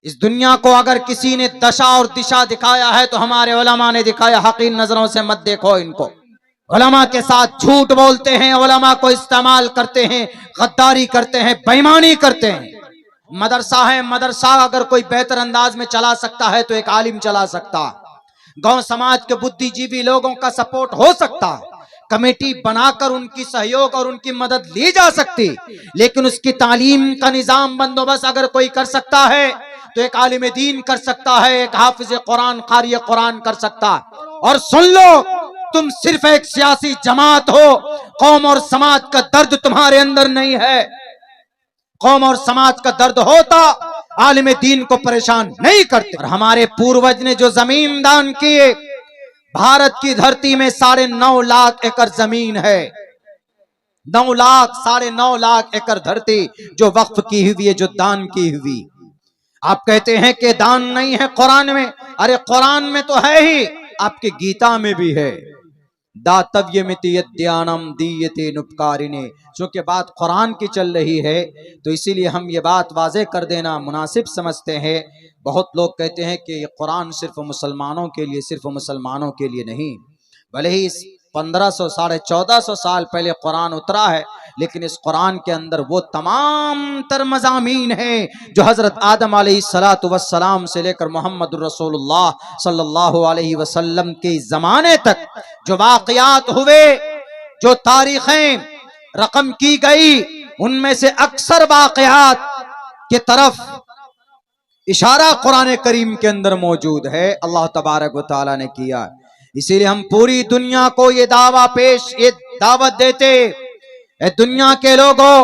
इस दुनिया को अगर किसी ने दशा और दिशा दिखाया है तो हमारे उलमा ने दिखाया। हकीर नजरों से मत देखो इनको। उलमा के साथ झूठ बोलते हैं, उलमा को इस्तेमाल करते हैं, गद्दारी करते हैं, बेईमानी करते हैं। मदरसा है, मदरसा अगर कोई बेहतर अंदाज में चला सकता है तो एक आलिम चला सकता है। गांव समाज के बुद्धिजीवी लोगों का सपोर्ट हो सकता है, कमेटी बनाकर उनकी सहयोग और उनकी मदद ली जा सकती। लेकिन उसकी तालीम का निजाम बंदोबस्त अगर कोई कर सकता है तो एक आलिम दीन कर सकता है, एक हाफिज कुरान, कारी कुरान कर सकता है। और सुन लो, तुम सिर्फ एक सियासी जमात हो, कौम और समाज का दर्द तुम्हारे अंदर नहीं है। कौम और समाज का दर्द होता आलिम दीन को परेशान नहीं करते। और हमारे पूर्वज ने जो जमीन दान किए, भारत की धरती में 9.5 लाख एकड़ जमीन है। 9 लाख 9.5 लाख एकड़ धरती जो वक्फ की हुई है, जो दान की हुई। आप कहते हैं कि दान नहीं है कुरान में। अरे कुरान में तो है ही, आपके गीता में भी है। दातव्यमितियद्यानम दीयते नुपकारिने। चूंकि बात कुरान की चल रही है तो इसीलिए हम ये बात वाज़ेह कर देना मुनासिब समझते हैं। बहुत लोग कहते हैं कि ये कुरान सिर्फ मुसलमानों के लिए, सिर्फ मुसलमानों के लिए नहीं। भले ही 1500 साढ़े 1400 साल पहले कुरान उतरा है, लेकिन इस कुरान के अंदर वो तमाम तर मज़ामीन हैं जो हजरत आदम अलैहिस्सलातु वस्सलाम से लेकर मोहम्मद रसूलुल्लाह सल्लल्लाहु अलैहि वसल्लम के ज़माने तक जो वाक़यात हुए, जो तारीखें रकम की गई, उनमें से अक्सर वाक़यात के तरफ इशारा कुरान करीम के अंदर मौजूद है। अल्लाह तबारक व तआला ने किया। इसीलिए हम पूरी दुनिया को ये दावत देते, दुनिया के लोगों,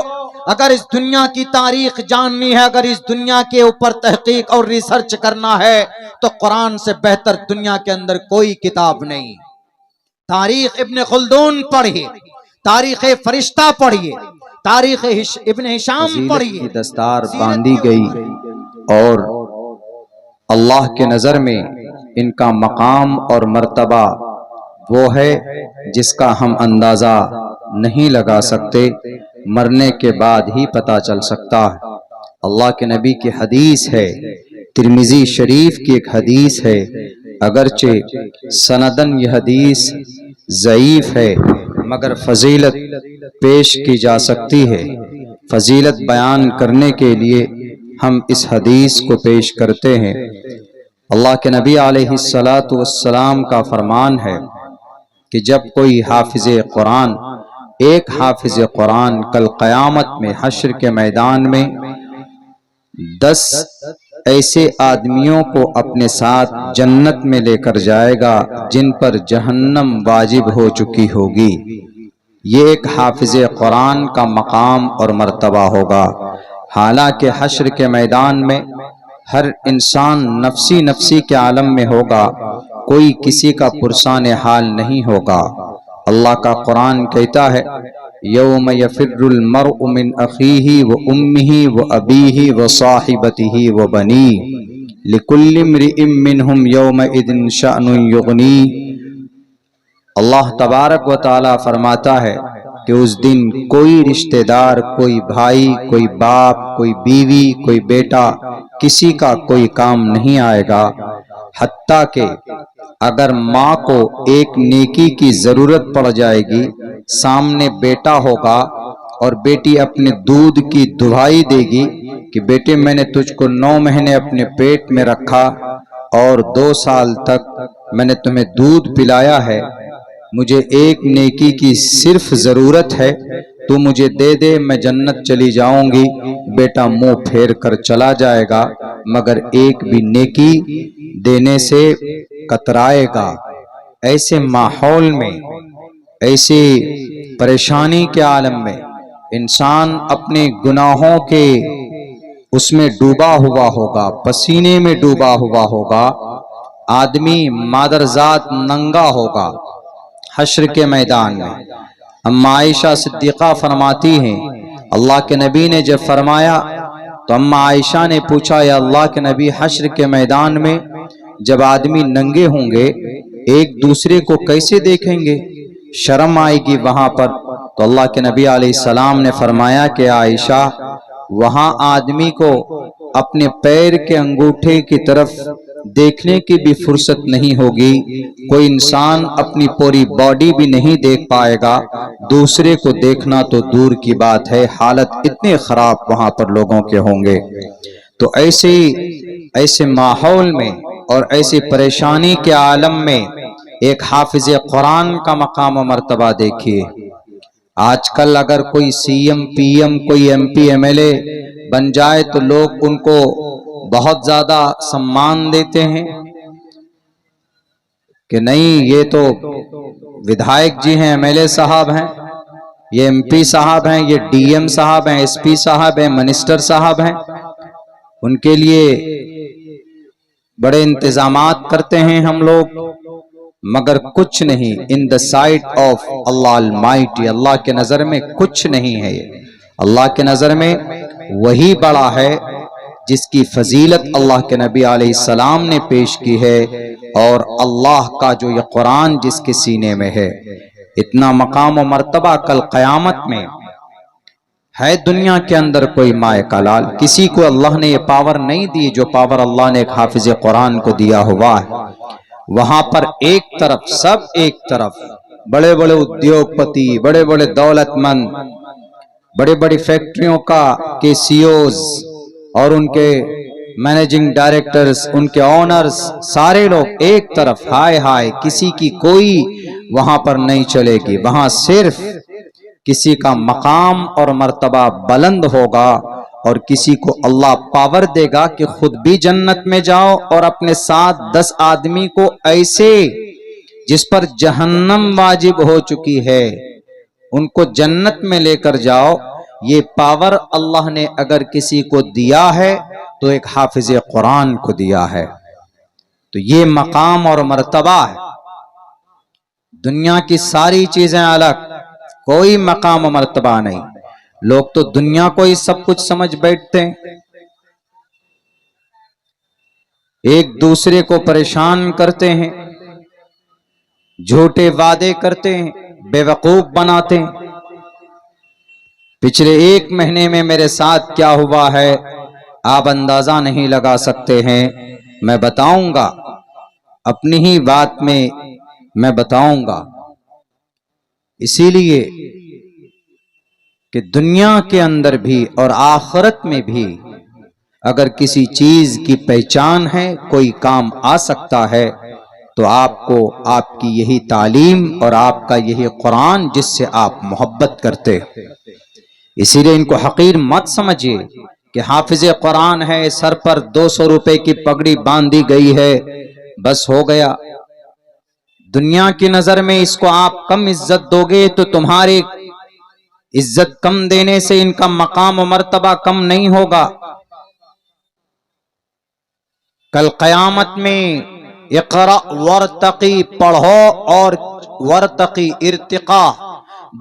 अगर इस दुनिया की तारीख जाननी है, अगर इस दुनिया के ऊपर तहकीक और रिसर्च करना है तो कुरान से बेहतर दुनिया के अंदर कोई किताब नहीं। तारीख इब्न खुल्दून पढ़िए, तारीख फरिश्ता पढ़िए, तारीख इब्न हिशाम पढ़िए। दस्तार बांधी गई और अल्लाह के नजर में इनका मकाम और मर्तबा वो है जिसका हम अंदाजा नहीं लगा सकते, मरने के बाद ही पता चल सकता है। अल्लाह के नबी की हदीस है, तिर्मिजी शरीफ की एक हदीस है, अगरचे सनदन यह हदीस ज़ईफ है मगर फजीलत पेश की जा सकती है। फजीलत बयान करने के लिए हम इस हदीस को पेश करते हैं। अल्लाह के नबी अलैहिस्सलातु वस्सलाम का फरमान है कि जब कोई हाफिज कुरान, एक हाफिज कुरान कल क़यामत में हश्र के मैदान में 10 ऐसे आदमियों को अपने साथ जन्नत में लेकर जाएगा जिन पर जहन्नम वाजिब हो चुकी होगी। ये एक हाफिज कुरान का मकाम और मर्तबा होगा। हालांकि हश्र के मैदान में हर इंसान नफसी नफसी के आलम में होगा, कोई किसी का पुरसान हाल नहीं होगा। अल्लाह का कुरान कहता है, यौम यफिर्रुल मर्उ मिन अखीही व उम्मिही व अबीही व साहिबतिही व बनी लिकुल्लि इम्रिइम मिनहुम यौमइदिन शअनुन युगनी। अल्लाह तबारक व तआला फरमाता है कि उस दिन कोई रिश्तेदार, कोई भाई, कोई बाप, कोई बीवी, कोई बेटा, किसी का कोई काम नहीं आएगा। हत्ता के अगर माँ को एक नेकी की जरूरत पड़ जाएगी, सामने बेटा होगा और बेटी अपने दूध की दुहाई देगी कि बेटे मैंने तुझको 9 महीने अपने पेट में रखा और 2 साल तक मैंने तुम्हें दूध पिलाया है, मुझे एक नेकी की सिर्फ जरूरत है, तू मुझे दे दे, मैं जन्नत चली जाऊंगी। बेटा मुंह फेर कर चला जाएगा मगर एक भी नेकी देने से कतराएगा। ऐसे माहौल में, ऐसे परेशानी के आलम में इंसान अपने गुनाहों के उसमें डूबा हुआ होगा, पसीने में डूबा हुआ होगा। आदमी मादरजात नंगा होगा हश्र के मैदान में। अम्मा आयशा सिद्दीक़ा फरमाती हैं, अल्लाह के नबी ने जब फरमाया तो अम्मा आयशा ने पूछा, या अल्लाह के नबी, हश्र के मैदान में जब आदमी नंगे होंगे एक दूसरे को कैसे देखेंगे, शर्म आएगी वहां पर। तो अल्लाह के नबी अलैहिस्सलाम ने फरमाया कि आयशा, वहां आदमी को अपने पैर के अंगूठे की तरफ देखने की भी फुर्सत नहीं होगी। कोई इंसान अपनी पूरी बॉडी भी नहीं देख पाएगा, दूसरे को देखना तो दूर की बात है। हालत इतने खराब वहां पर लोगों के होंगे। तो ऐसे माहौल में और ऐसी परेशानी के आलम में एक हाफिज कुरान का मकाम व मर्तबा देखिए। आजकल अगर कोई सीएम पीएम कोई एमपी एमएलए बन जाए तो लोग उनको बहुत ज्यादा सम्मान देते हैं कि नहीं, ये तो विधायक जी हैं, एमएलए साहब हैं, ये एमपी साहब हैं, ये डीएम साहब हैं, एसपी साहब हैं, मिनिस्टर साहब हैं। उनके लिए बड़े इंतजामात करते हैं हम लोग, मगर कुछ नहीं। In the sight of Allah Almighty, Allah के नजर में कुछ नहीं है। ये अल्लाह के नजर में वही बड़ा है जिसकी फजीलत अल्लाह के नबी अलैहिस्सलाम ने पेश की है, और अल्लाह का जो ये कुरान जिसके सीने में है। इतना मकाम व मर्तबा कल क़यामत में है। दुनिया के अंदर कोई माए का लाल, किसी को अल्लाह ने ये पावर नहीं दी जो पावर अल्लाह ने एक हाफिज कुरान को दिया हुआ है। वहां पर एक तरफ सब, एक तरफ बड़े बड़े उद्योगपति, बड़े बड़े दौलतमंद, बड़े बड़ी फैक्ट्रियों के सीईओज और उनके मैनेजिंग डायरेक्टर्स, उनके ऑनर्स, सारे लोग एक तरफ। हाय हाय, किसी की कोई वहां पर नहीं चलेगी। वहां सिर्फ किसी का मकाम और मर्तबा बुलंद होगा और किसी को अल्लाह पावर देगा कि खुद भी जन्नत में जाओ और अपने साथ 10 आदमी को ऐसे जिस पर जहन्नम वाजिब हो चुकी है उनको जन्नत में लेकर जाओ। ये पावर अल्लाह ने अगर किसी को दिया है तो एक हाफिज कुरान को दिया है। तो ये मकाम और मर्तबा है। दुनिया की सारी चीजें अलग, कोई मकाम और मर्तबा नहीं। लोग तो दुनिया को ही सब कुछ समझ बैठते हैं, एक दूसरे को परेशान करते हैं, झूठे वादे करते हैं, बेवकूफ बनाते हैं। पिछले 1 महीने में मेरे साथ क्या हुआ है आप अंदाजा नहीं लगा सकते हैं। मैं बताऊंगा, अपनी ही बात में मैं बताऊंगा। इसीलिए कि दुनिया के अंदर भी और आखिरत में भी अगर किसी चीज की पहचान है, कोई काम आ सकता है, तो आपको आपकी यही तालीम और आपका यही कुरान जिससे आप मोहब्बत करते। इसीलिए इनको हकीर मत समझिए कि हाफिज कुरान है, सर पर 200 रुपए की पगड़ी बांधी गई है, बस हो गया। दुनिया की नजर में इसको आप कम इज्जत दोगे तो तुम्हारी इज्जत कम देने से इनका मकाम और मर्तबा कम नहीं होगा। कल क़यामत में इक़रा वर्तकी, पढ़ो और वर्तकी इर्तिका,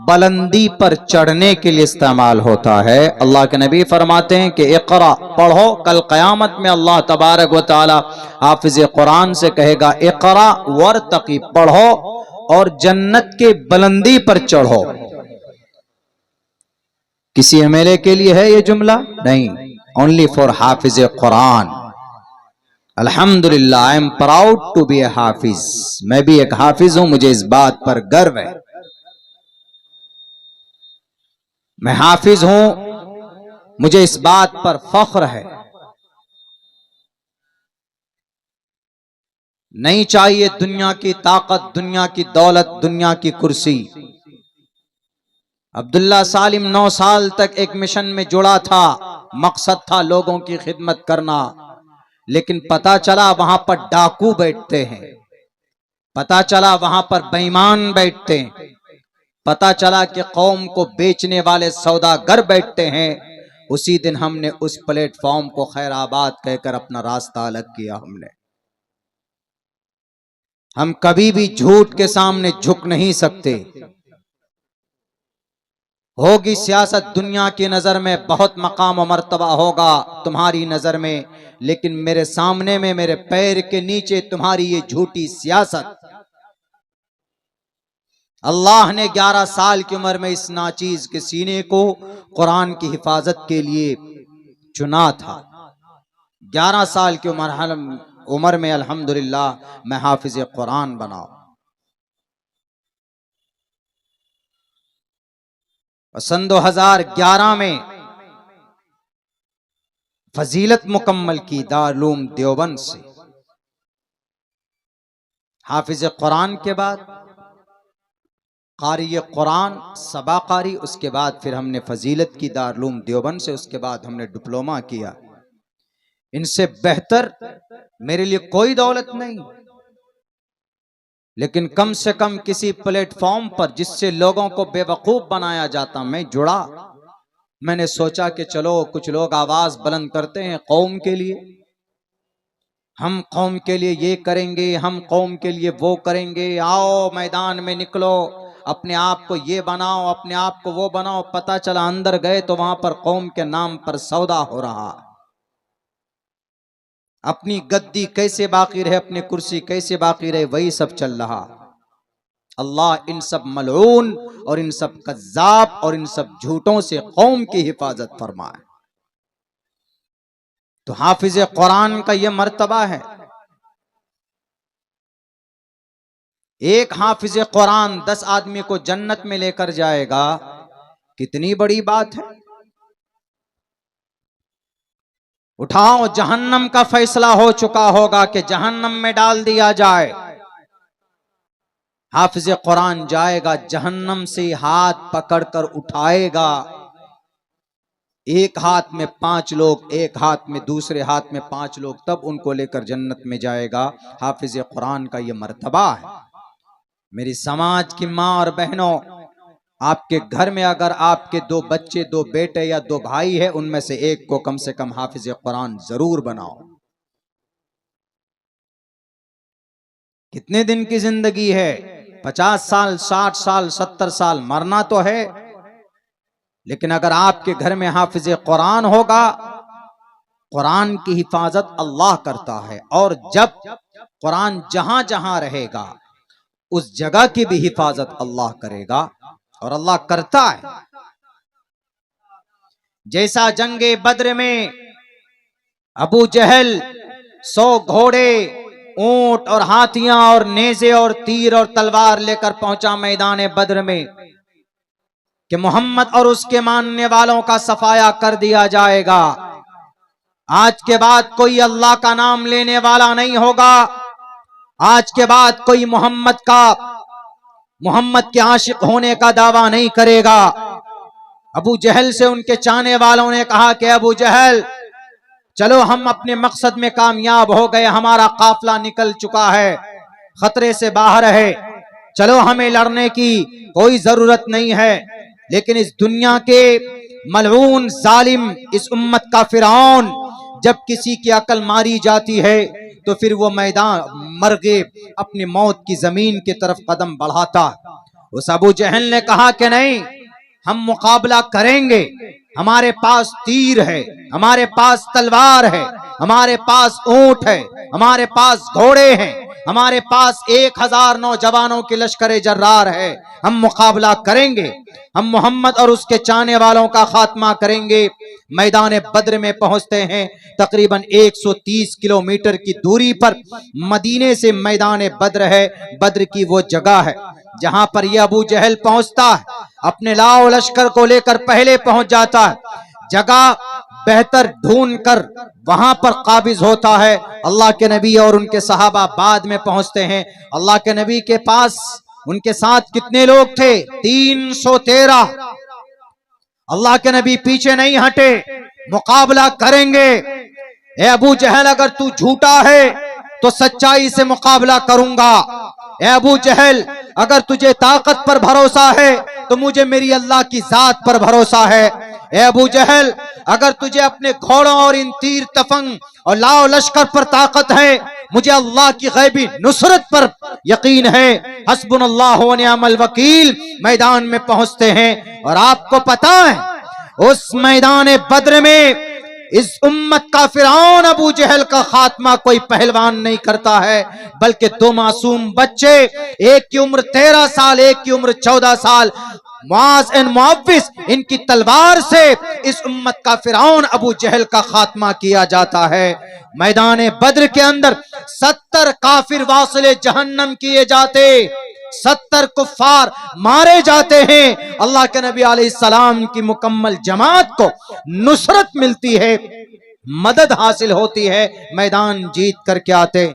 बुलंदी पर चढ़ने के लिए इस्तेमाल होता है। अल्लाह के नबी फरमाते हैं कि इक़रा, पढ़ो। कल क़यामत में अल्लाह तबारक व तआला हाफिज कुरान से कहेगा इक़रा वर्तकी, पढ़ो और जन्नत के बुलंदी पर चढ़ो। किसी एमएलए के लिए है ये जुमला? नहीं, ओनली फॉर हाफिज कुरान। अल्हम्दुलिल्लाह, I am proud to be a hafiz. मैं भी एक हाफिज हूं, मुझे इस बात पर गर्व है। मैं हाफिज हूं, मुझे इस बात पर फख्र है। नहीं चाहिए दुनिया की ताकत, दुनिया की दौलत, दुनिया की कुर्सी। अब्दुल्ला सालिम 9 साल तक एक मिशन में जुड़ा था, मकसद था लोगों की खिदमत करना। लेकिन पता चला वहां पर डाकू बैठते हैं, पता चला वहां पर बेईमान बैठते हैं, पता चला कि कौम को बेचने वाले सौदागर बैठते हैं। उसी दिन हमने उस प्लेटफॉर्म को खैराबाद कहकर अपना रास्ता अलग किया। हम कभी भी झूठ के सामने झुक नहीं सकते। होगी सियासत दुनिया की नजर में बहुत मकाम और मर्तबा होगा तुम्हारी नजर में, लेकिन मेरे सामने में, मेरे पैर के नीचे तुम्हारी ये झूठी सियासत। अल्लाह ने 11 साल की उम्र में इस नाचीज के सीने को कुरान की हिफाजत के लिए चुना था। 11 साल की उम्र में अल्हम्दुलिल्लाह मैं हाफिज कुरान बना। सन 2011 में फजीलत मुकम्मल की दारुल देवबंद से। हाफिज कुरान के बाद कारी कुरान सबा कारी, उसके बाद फिर हमने फजीलत की दारुल देवबंद से, उसके बाद हमने डिप्लोमा किया। इनसे बेहतर मेरे लिए कोई दौलत नहीं, लेकिन कम से कम किसी प्लेटफॉर्म पर जिससे लोगों को बेवकूफ बनाया जाता मैं जुड़ा। मैंने सोचा कि चलो कुछ लोग आवाज बुलंद करते हैं कौम के लिए, हम कौम के लिए ये करेंगे, हम कौम के लिए वो करेंगे, आओ मैदान में निकलो, अपने आप को ये बनाओ, अपने आप को वो बनाओ। पता चला अंदर गए तो वहां पर कौम के नाम पर सौदा हो रहा। अपनी गद्दी कैसे बाकी रहे, अपनी कुर्सी कैसे बाकी रहे, वही सब चल रहा। अल्लाह इन सब मलऊन और इन सब कज्जाब और इन सब झूठों से कौम की हिफाजत फरमाए। तो हाफिज कुरान का यह मर्तबा है। एक हाफिज कुरान 10 आदमी को जन्नत में लेकर जाएगा, कितनी बड़ी बात है। उठाओ, जहन्नम का फैसला हो चुका होगा कि जहन्नम में डाल दिया जाए। हाफिज कुरान जाएगा, जहन्नम से हाथ पकड़कर उठाएगा। एक हाथ में 5 लोग, एक हाथ में, दूसरे हाथ में 5 लोग, तब उनको लेकर जन्नत में जाएगा। हाफिज कुरान का यह मर्तबा है। मेरी समाज की माँ और बहनों, आपके घर में अगर आपके 2 बच्चे, 2 बेटे या 2 भाई है, उनमें से एक को कम से कम हाफिज कुरान जरूर बनाओ। कितने दिन की जिंदगी है? 50 साल, 60 साल, 70 साल, मरना तो है। लेकिन अगर आपके घर में हाफिज कुरान होगा, कुरान की हिफाजत अल्लाह करता है, और जब कुरान जहां जहां रहेगा उस जगह की भी हिफाजत अल्लाह करेगा, और अल्लाह करता है। जैसा जंगे बद्र में अबू जहल 100 घोड़े, ऊंट और हाथियां और नेज़े और तीर और तलवार लेकर पहुंचा मैदान बद्र में कि मोहम्मद और उसके मानने वालों का सफाया कर दिया जाएगा। आज के बाद कोई अल्लाह का नाम लेने वाला नहीं होगा। आज के बाद कोई मोहम्मद के आशिक होने का दावा नहीं करेगा। अबू जहल से उनके चाहने वालों ने कहा कि अबू जहल, चलो हम अपने मकसद में कामयाब हो गए, हमारा काफिला निकल चुका है, खतरे से बाहर है, चलो हमें लड़ने की कोई जरूरत नहीं है। लेकिन इस दुनिया के मलऊन जालिम, इस उम्मत का फिरौन, जब किसी की अकल मारी जाती है तो फिर वो मैदान मर्गे अपनी मौत की जमीन की तरफ कदम बढ़ाता। उस अबू जहल ने कहा कि नहीं, हम मुकाबला करेंगे, हमारे पास तीर है, हमारे पास तलवार है, हमारे पास ऊंट है, हमारे पास घोड़े हैं, हमारे पास 1000 नौजवानों के लश्कर जर्रार है, हम मुकाबला करेंगे, हम मोहम्मद और उसके चाहने वालों का खात्मा करेंगे। मैदान बद्र में पहुंचते हैं, तकरीबन 130 किलोमीटर की दूरी पर मदीने से मैदान बद्र है। बद्र की वो जगह है जहां पर यह अबू जहल पहुंचता है, अपने लाओ लश्कर को लेकर पहले पहुंच जाता है। जगह बेहतर ढूंढ कर वहां पर काबिज होता है। अल्लाह के नबी और उनके सहाबा बाद में पहुंचते हैं। अल्लाह के नबी के पास उनके साथ कितने लोग थे? 313। अल्लाह के नबी पीछे नहीं हटे, मुकाबला करेंगे। ए अबू जहल, अगर तू झूठा है तो सच्चाई से मुकाबला करूंगा। ए अबू जहल, अगर तुझे ताकत पर भरोसा है तो मुझे मेरी अल्लाह की जात पर भरोसा है। ए अबू जहल, अगर तुझे अपने घोड़ों और इन तीर तफंग और लाओ लश्कर पर ताकत है, मुझे अल्लाह की गैबी नुसरत पर यकीन है। हस्बुनल्लाहु व निअमल वकील। मैदान में पहुंचते हैं और आपको पता है उस मैदान बद्र में इस उम्मत का फिरौन अबू जहल का खात्मा कोई पहलवान नहीं करता है, बल्कि 2 मासूम बच्चे, एक की उम्र 13 साल, एक की उम्र 14 साल, मुआज एंड मुअव्विस, इनकी तलवार से इस उम्मत का फिरौन अबू जहल का खात्मा किया जाता है। मैदान बद्र के अंदर 70 काफिर वासिले जहन्नम किए जाते, 70 कुफ्फार मारे जाते हैं। अल्लाह के नबी अलैहिस्सलाम की मुकम्मल जमात को नुसरत मिलती है, मदद हासिल होती है, मैदान जीत करके आते।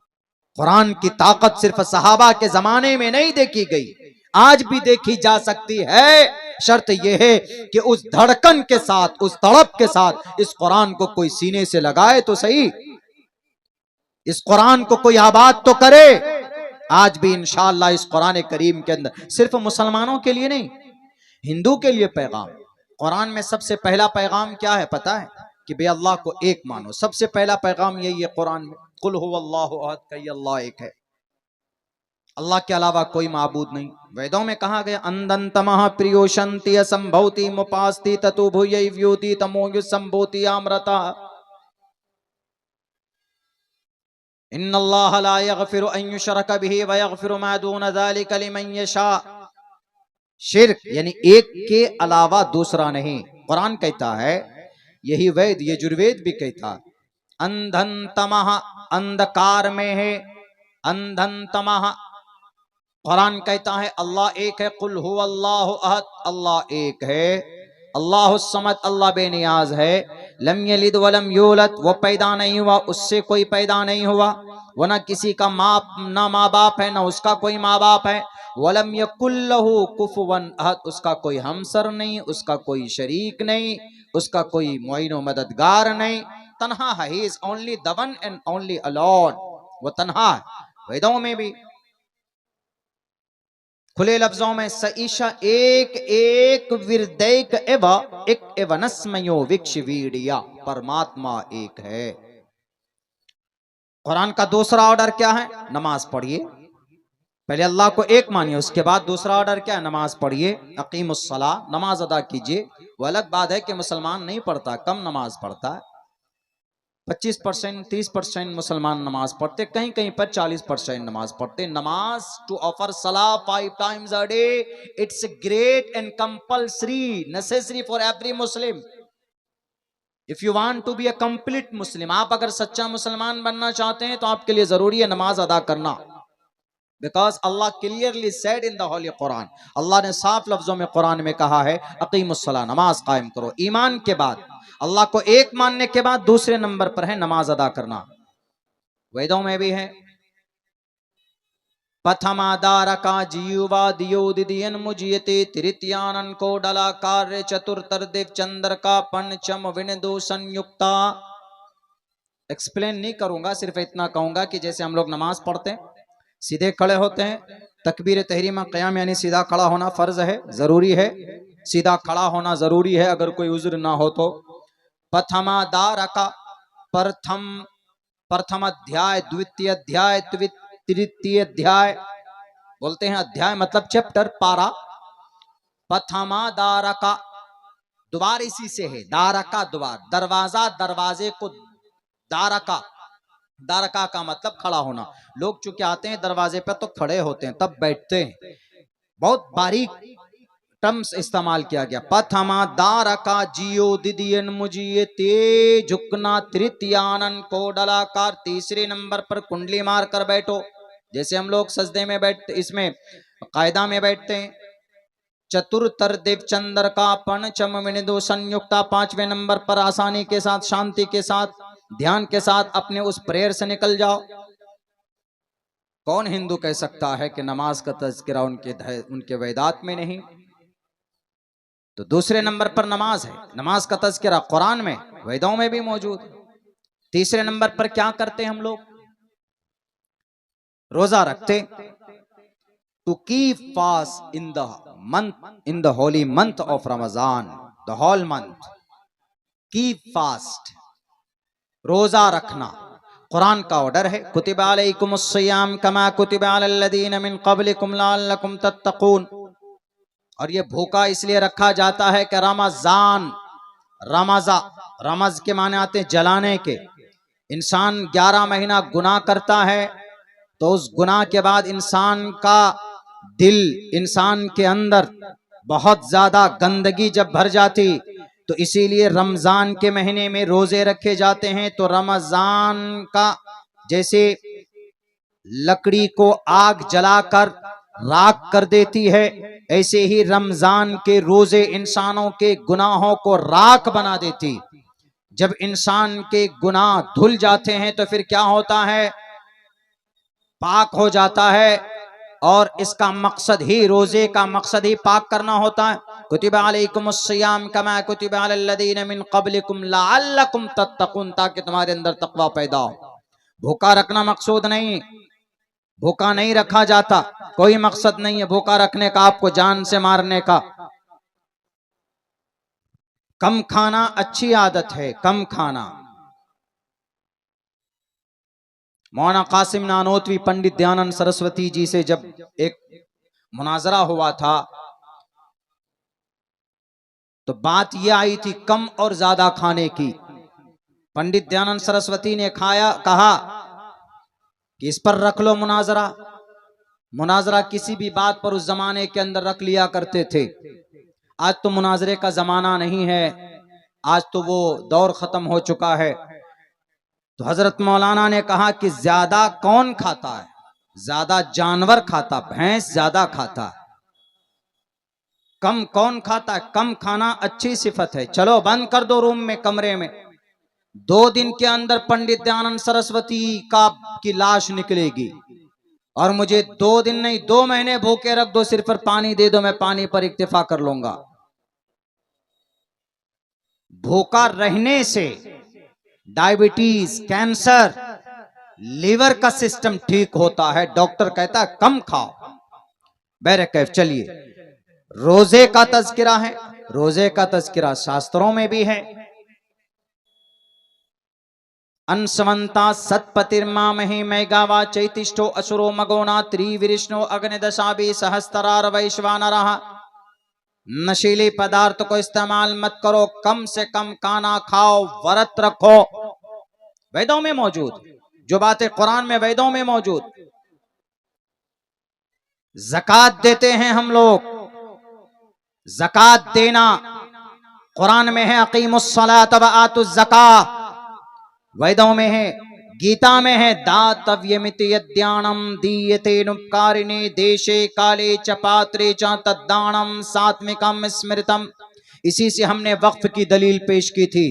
कुरान की ताकत सिर्फ सहाबा के जमाने में नहीं देखी गई, आज भी देखी जा सकती है। शर्त यह है कि उस धड़कन के साथ, उस तड़प के साथ इस कुरान को कोई सीने से लगाए तो सही, इस कुरान को कोई आबाद तो करे। आज भी इंशाअल्लाह इस कुरान करीम के अंदर सिर्फ मुसलमानों के लिए नहीं, हिंदू के लिए पैगाम। कुरान में सबसे पहला पैगाम क्या है पता है? कि बे अल्लाह को एक मानो। सबसे पहला पैगाम यही है कुरान में, कुल हुवल्लाहु अहद, कही अल्लाह एक है, अल्लाह के अलावा कोई माबूद नहीं। वेदों में कहा गया अंदंतमः प्रियोशंति असंभवति मुपास्ति ततु भूयै व्योति तमोयु संभोति आम्रता इन्नल्लाह ला यगफिरु अन युशरक बिही व यगफिरु मा दून ज़ालिका लिमन यशा। शिर्क यानी एक के अलावा दूसरा नहीं। कुरान कहता है, यही वेद यजुर्वेद भी कहता, अंधन तमः, अंधकार में है, अंधन तमः। कुरान कहता है अल्लाह एक है, कुल हुवल्लाहु अहद, अल्लाह एक है, अल्लाहु समद, अल्लाह बेनियाज है, लम यलिद वलम यूलद, वो पैदा नहीं हुआ, उससे कोई पैदा नहीं हुआ, वो ना किसी का ना माँ बाप है, ना उसका कोई माँ बाप है, वलम यकुल्लहु कुफुवन अहद, उसका कोई हमसर नहीं, उसका कोई शरीक नहीं, उसका कोई मुईन मददगार नहीं, तन्हा है, he is only the one and only alone, वो तन्हा है। वेदों में भी खुले लफ्जों में सईशा एक एक विरदैक एव एक एवनस्मयो विक्ष वीडिया, परमात्मा एक है। कुरान का दूसरा ऑर्डर क्या है? नमाज पढ़िए। पहले अल्लाह को एक मानिए, उसके बाद दूसरा ऑर्डर क्या है? नमाज पढ़िए। अकीमुस्सला, नमाज अदा कीजिए। वो अलग बात है कि मुसलमान नहीं पढ़ता, कम नमाज पढ़ता है, 25% 30% मुसलमान नमाज पढ़ते, कहीं कहीं पर 40% नमाज पढ़ते। नमाज टू ऑफर सला 5 times a day, it's great and compulsory, necessary for every Muslim. If you want to be a complete Muslim, आप अगर सच्चा मुसलमान बनना चाहते हैं तो आपके लिए जरूरी है नमाज अदा करना। Because Allah clearly said in the holy Quran, Allah ने साफ लफ्जों में कुरान में कहा है अकीमुस्सला, नमाज कायम करो। ईमान के बाद, अल्लाह को एक मानने के बाद दूसरे नंबर पर है नमाज अदा करना। वेदों में भी है पथमादारका जीवा दियो दिदियन मुजियते तृतीयानन को डला कार्य चतुर्तर देव चंद्र का पंचम विनदो संयुक्ता। एक्सप्लेन नहीं करूंगा, सिर्फ इतना कहूंगा कि जैसे हम लोग नमाज पढ़ते हैं, सीधे खड़े होते हैं, तकबीर तहरीमा क़याम यानी सीधा खड़ा होना फर्ज है, जरूरी है, सीधा खड़ा होना जरूरी है अगर कोई उज्र ना हो तो। प्रथमादारका, प्रथम अध्याय, द्वितीय अध्याय, तृतीय अध्याय, बोलते हैं अध्याय मतलब चैप्टर, पारा। प्रथमादारका, द्वार इसी से है, दारका द्वार, दरवाजा, दरवाजे को दारका, दारका का मतलब खड़ा होना। लोग चूंकि आते हैं दरवाजे पर तो खड़े होते हैं, तब बैठते हैं, बहुत बारीक टर्म्स इस्तेमाल किया गया। पथमा दारका जियो दिदियन मुजिए ते झुकना, तृतीयानन को डलाकार, तीसरे नंबर पर कुंडली मार कर बैठो, जैसे हम लोग सजदे में बैठते, इसमें कायदा में बैठते हैं। चतुर्तर देव चंद्र का पंचम विनिदो संयुक्ता, 5वें नंबर पर आसानी के साथ, शांति के साथ, ध्यान के साथ अपने उस प्रेयर से निकल जाओ। कौन हिंदू कह सकता है कि नमाज का तज़किरा उनके वेदात में नहीं? तो दूसरे नंबर पर नमाज है, नमाज का तज़किरा कुरान में, वेदों में भी मौजूद। तीसरे नंबर पर क्या करते हम लोग? रोजा रखते, to keep fast in the month, in the holy month of Ramzan, the whole month, keep fast, रोजा रखना कुरान का ऑर्डर है। कुतिबा अलैकुमुस्सियाम कमा कुतिबा अलल लदीन मिन क़ब्लिकुम लअल्लकुम तत्तक़ून। और ये भूखा इसलिए रखा जाता है कि रमजान, रमजा, रमज के माने आते हैं जलाने के। इंसान 11 महीना गुनाह करता है तो उस गुनाह के बाद इंसान का दिल, इंसान के अंदर बहुत ज्यादा गंदगी जब भर जाती, तो इसीलिए रमजान के महीने में रोजे रखे जाते हैं। तो रमजान का जैसे लकड़ी को आग जलाकर राख कर देती है, ऐसे ही रमजान के रोजे इंसानों के गुनाहों को राख बना देती। जब इंसान के गुनाह धुल जाते हैं तो फिर क्या होता है, पाक हो जाता है। और इसका मकसद ही, रोजे का मकसद ही पाक करना होता है। कुतिबा अलैकुमुस्सियाम कमा कुतिबा अलल्लज़ीना मिन क़ब्लिकुम लअल्लकुम तत्तक़ून, ताकि तुम्हारे अंदर तक़वा पैदा हो। भूखा रखना मकसूद नहीं, भूखा नहीं रखा जाता, कोई मकसद नहीं है भूखा रखने का, आपको जान से मारने का। कम खाना अच्छी आदत है, कम खाना। मौलाना कासिम नानोतवी पंडित दयानंद सरस्वती जी से जब एक मुनाजरा हुआ था, तो बात यह आई थी कम और ज्यादा खाने की। पंडित दयानंद सरस्वती ने कहा कि इस पर रख लो मुनाजरा। मुनाजरा किसी भी बात पर उस जमाने के अंदर रख लिया करते थे। आज तो मुनाजरे का जमाना नहीं है, आज तो वो दौर खत्म हो चुका है। तो हजरत मौलाना ने कहा कि ज्यादा कौन खाता है, ज्यादा जानवर खाता, भैंस ज्यादा खाता है, कम कौन खाता है। कम खाना अच्छी सिफत है। चलो बंद कर दो रूम में, कमरे में, 2 दिन के अंदर पंडित दयानंद सरस्वती की लाश निकलेगी। और मुझे 2 दिन नहीं 2 महीने भूखे रख दो, सिर्फ पर पानी दे दो, मैं पानी पर इक्तिफा कर लूंगा। भूखा रहने से डायबिटीज, कैंसर, लीवर का सिस्टम ठीक होता है। डॉक्टर कहता है कम खाओ। बहरकैफ चलिए, रोजे का तज़किरा है, रोजे का तज़किरा शास्त्रों में भी है। अंशवंता सत्पतिर्मा मही मैगावा चैतिष्ठो असुरो मगोना त्रिविष्णु अग्निदशाभि सहस्त्रार वैश्वानरः। नशीले पदार्थ को इस्तेमाल मत करो, कम से कम खाना खाओ, व्रत रखो। वेदों में मौजूद जो बातें कुरान में, वेदों में मौजूद। ज़कात देते हैं हम लोग, ज़कात देना कुरान में है, अकीमुस्सलात व आतुज़ ज़कात। वेदों में है, गीता में है, दातव्यमिति यद्यानम दीयते नुपकारिणे देशे काले च पात्रे च तद्दानम सात्विकम स्मृतम। इसी से हमने वक्फ की दलील पेश की थी।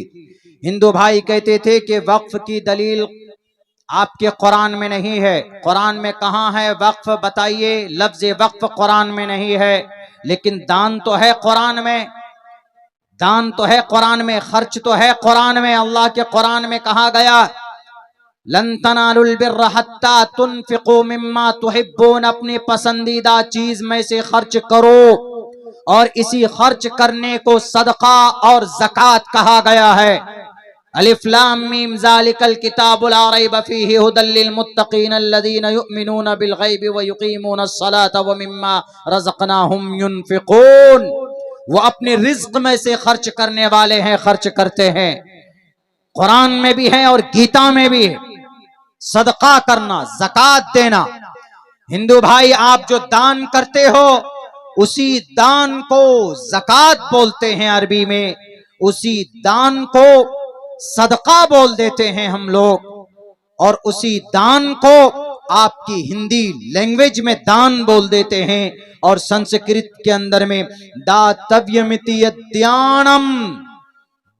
हिंदू भाई कहते थे कि वक्फ की दलील आपके कुरान में नहीं है। कुरान में कहाँ है वक्फ, बताइए। लफ्ज वक्फ कुरान में नहीं है, लेकिन दान तो है कुरान में, दान तो है कुरान में, खर्च तो है कुरान में। अल्लाह के कुरान में कहा गया, लन तनालुल बिर्र हत्ता तुनफिकू मिम्मा तुहिब्बून, अपनी पसंदीदा चीज में से खर्च करो। और इसी खर्च करने को सदका और ज़कात कहा गया है। अलिफ लाम मीम ज़ालिकल किताबु ला रैब फीहि हुदल लिल मुत्तकीन अल्लज़ीना युमिनूना बिल गैबि व युकीमूनस सलाता व मिम्मा रज़क़नाहुम युनफिकून। वो अपने रिज्क में से खर्च करने वाले हैं, खर्च करते हैं। कुरान में भी है और गीता में भी है, सदका करना, ज़कात देना। हिंदू भाई, आप जो दान करते हो उसी दान को ज़कात बोलते हैं अरबी में, उसी दान को सदका बोल देते हैं हम लोग। और उसी दान को आपकी हिंदी लैंग्वेज में दान बोल देते हैं, और संस्कृत के अंदर में दातव्यमिति यद्यानम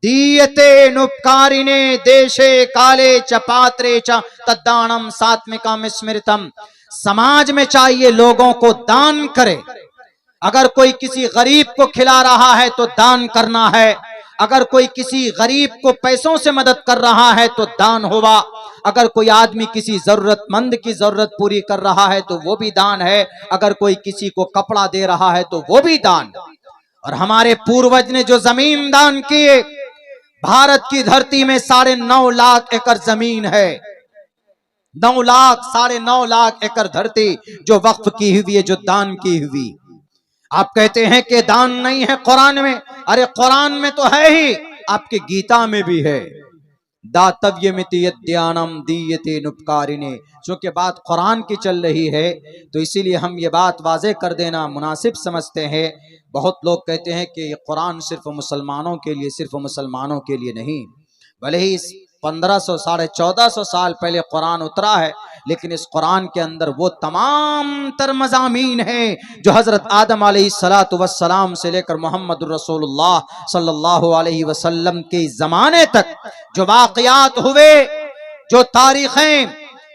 दीयते नुपकारिणे देशे काले च पात्रे च तद्दानम सात्विकम स्मृतम। समाज में चाहिए लोगों को दान करे। अगर कोई किसी गरीब को खिला रहा है तो दान करना है, अगर कोई किसी गरीब को पैसों से मदद कर रहा है तो दान होगा, अगर कोई आदमी किसी जरूरतमंद की जरूरत पूरी कर रहा है तो वो भी दान है, अगर कोई किसी को कपड़ा दे रहा है तो वो भी दान। और हमारे पूर्वज ने जो जमीन दान किए, भारत की धरती में 9.5 लाख एकड़ जमीन है, 9 लाख 9.5 लाख एकड़ धरती जो वक्फ की हुई है, जो दान की हुई। आप कहते हैं कि दान नहीं है कुरान में, अरे कुरान में तो है ही, आपके गीता में भी है। दातव्यमिति यद्यानम दीयते नुपकारिने। चूंकि बात कुरान की चल रही है तो इसीलिए हम ये बात वाज़े कर देना मुनासिब समझते हैं। बहुत लोग कहते हैं कि ये कुरान सिर्फ मुसलमानों के लिए, सिर्फ मुसलमानों के लिए नहीं। भले ही 1500 साढ़े 1400 साल पहले कुरान उतरा है, लेकिन इस कुरान के अंदर वो तमाम तर मज़ामीन हैं जो हज़रत आदम अलैहिस्सलातु वस्सलाम से लेकर मोहम्मद रसूलुल्लाह सल्लल्लाहु अलैहि वसल्लम के ज़माने तक जो वाक़यात हुए, जो तारीखें